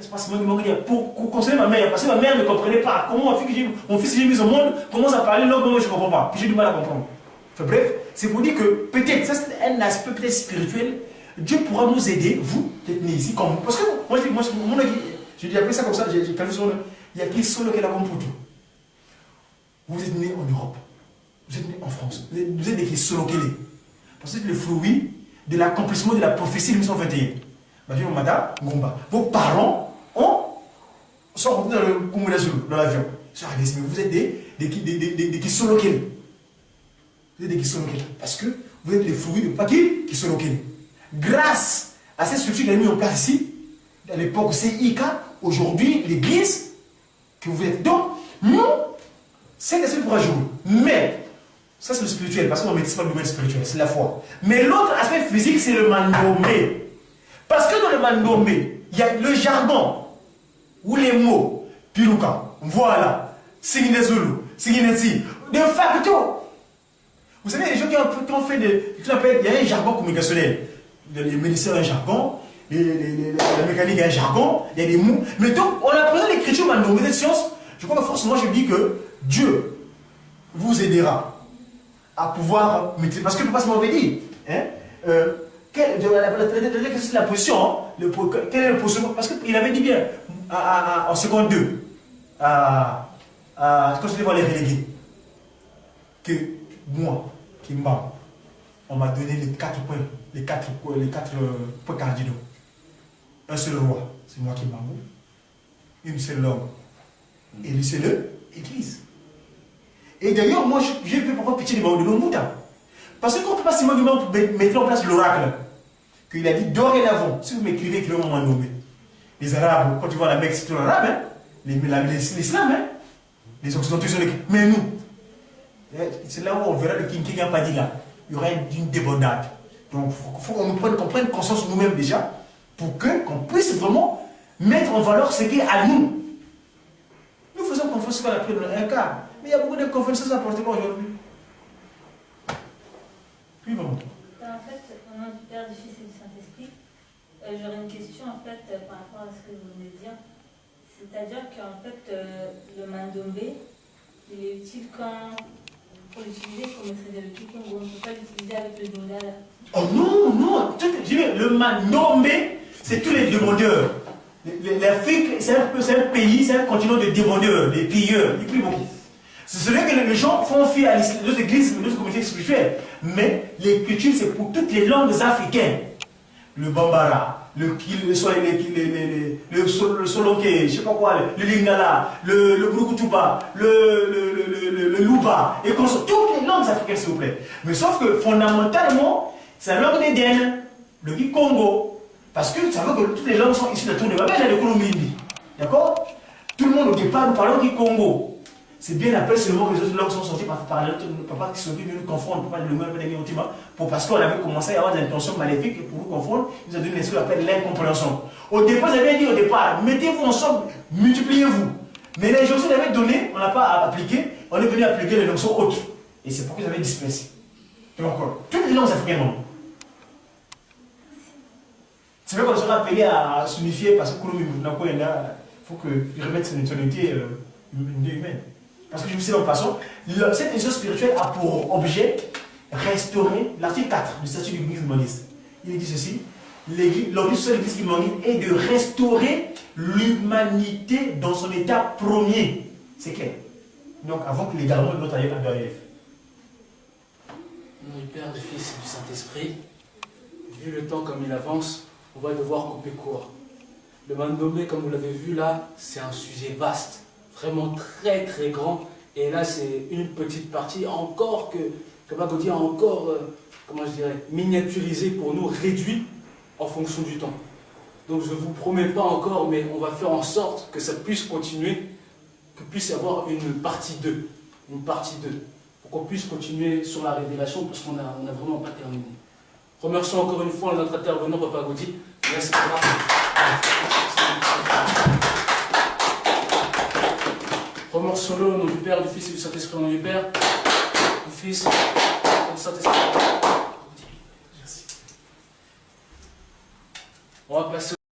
C'est pas Simon qui m'a dit pour consoler ma mère, parce que ma mère ne comprenait pas comment mon fils que j'ai mis au monde commence à parler une langue que moi je ne comprends pas. Puis j'ai du mal à comprendre. Enfin, bref, c'est pour dire que peut-être, ça c'est un aspect peut-être spirituel, Dieu pourra nous aider, vous, qui êtes nés ici, comme vous. Parce que moi, je dis après ça comme ça, j'ai pas vu sur le. Il y a qui solo qui est là comme pour tout. Vous êtes nés en Europe, vous êtes nés en France, vous êtes des solo qui est. Parce que c'est le fruit de l'accomplissement de la prophétie de 1921. Madame Mada, Ngomba. Vos parents sont rentrés dans le Kumula Zulu, dans l'avion. Ils sont arrivés ici, mais vous êtes des Kisolokele. Vous êtes des Kisolokele. Parce que vous êtes les fruits de Paki Kisolokele. Grâce à cette structure qu'il a mis en place ici, à l'époque CIK, aujourd'hui, l'église, que vous êtes. Donc, nous, c'est l'aspect pour jouer. Mais, ça c'est le spirituel, parce qu'on ne maîtrise pas le domaine spirituel, c'est la foi. Mais l'autre aspect physique, c'est le mandomé. Parce que dans le mandomé, il y a le jargon, ou les mots, piruka, voilà, Singinezulu, Singinezi, de facto. Vous savez, les gens qui ont fait il y a un jargon communicationnel. Les médecins ont un jargon, la mécanique a un jargon, il y a des mots. Mais donc, on apprend l'écriture mandomé, cette science, je crois que forcément, je dis que Dieu vous aidera à pouvoir maîtriser. Parce que le papa m'avait dit, hein, quelle est la position, quelle est la position? Parce qu'il avait dit bien, en seconde 2, quand je devais voir les relégués, que moi, Kimba, on m'a donné les 4 points, les 4 points cardinaux. Un seul roi, c'est moi qui m'en une seule langue, et lui c'est l'Église. Et d'ailleurs, moi, j'ai fait pourquoi pitié de Mouta. Parce que quand on passe Simon Guimard pour mettre en place l'oracle, qu'il a dit dorénavant, si vous m'écrivez, écrivez mon nom. Les Arabes, quand tu vois la Mecque, c'est tout l'Arabe, hein? L'Islam, hein? Les Occidentaux sont les. Mais nous, c'est là où on verra le King n'a pas dit là. Il y aura une débandade. Donc, il faut qu'on prenne conscience nous-mêmes déjà, pour qu'on puisse vraiment mettre en valeur ce qui est à nous. Nous faisons confiance conférences qu'on a pris un quart. Mais il y a beaucoup de conférences sans apportement aujourd'hui. Oui, maman. En fait, au nom du Père, du Fils et du Saint-Esprit, j'aurais une question en fait par rapport à ce que vous venez de dire. C'est-à-dire qu'en fait, le mandombe, il est utile quand, pour l'utiliser, il faut maîtriser le kikongo. On ne peut pas l'utiliser avec le dingala. Oh non, non. Le mandombe, c'est tous les demandeurs. L'Afrique, c'est un pays, c'est un continent de demandeurs, de pilleurs, des plus bons. C'est vrai que les gens font fi à nos églises, nos communautés spirituelles. Mais l'écriture, c'est pour toutes les langues africaines. Le bambara, le solonke, je ne sais pas quoi, le lingala, le brukutuba, le luba, et toutes les langues africaines, s'il vous plaît. Mais sauf que fondamentalement, c'est la langue des Dènes, le Congo. Parce que ça veut que toutes les langues sont issues de la tour de Babel et de Kolombie. D'accord? Tout le monde au départ, nous parlons du Congo. C'est bien après seulement que les autres langues sont sorties par papa qui sont venus nous confondre, papa de l'humain, parce qu'on avait commencé à avoir des intentions maléfiques pour nous confondre, il nous a donné ce qu'on appelle l'incompréhension. Au départ, vous avez dit au départ, mettez-vous ensemble, multipliez-vous. Mais les gens qu'on avait donné, on n'a pas appliqué, on est venu appliquer les notions autres. Et c'est pourquoi ils avaient dispersé. Donc, toutes les langues africaines. C'est vrai qu'on sera appelé à s'unifier parce que il faut qu'il remette son unité humaine. Parce que je vous sais en passant, cette émission spirituelle a pour objet restaurer l'article 4 du statut de l'Église humaniste. Il dit ceci, l'objectif de l'Église humaniste est de restaurer l'humanité dans son état premier. C'est clair. Donc avant que les garçons de l'autre arrivent à l'AEF. Au nom du Père, du Fils et du Saint-Esprit, vu le temps comme il avance, on va devoir couper court. Le mandombe, comme vous l'avez vu là, c'est un sujet vaste, vraiment très très grand. Et là, c'est une petite partie encore que Kabagodi a encore, comment je dirais, miniaturisé pour nous, réduit en fonction du temps. Donc je ne vous promets pas encore, mais on va faire en sorte que ça puisse continuer, que puisse y avoir une partie 2. Une partie 2. Pour qu'on puisse continuer sur la révélation, parce qu'on n'a vraiment pas terminé. Remercions encore une fois notre intervenant, Papa Gaudi. Merci pour la... Remercions-le au nom du Père, du Fils et du Saint-Esprit, au nom du Père, du Fils et du Saint-Esprit. Merci. On va passer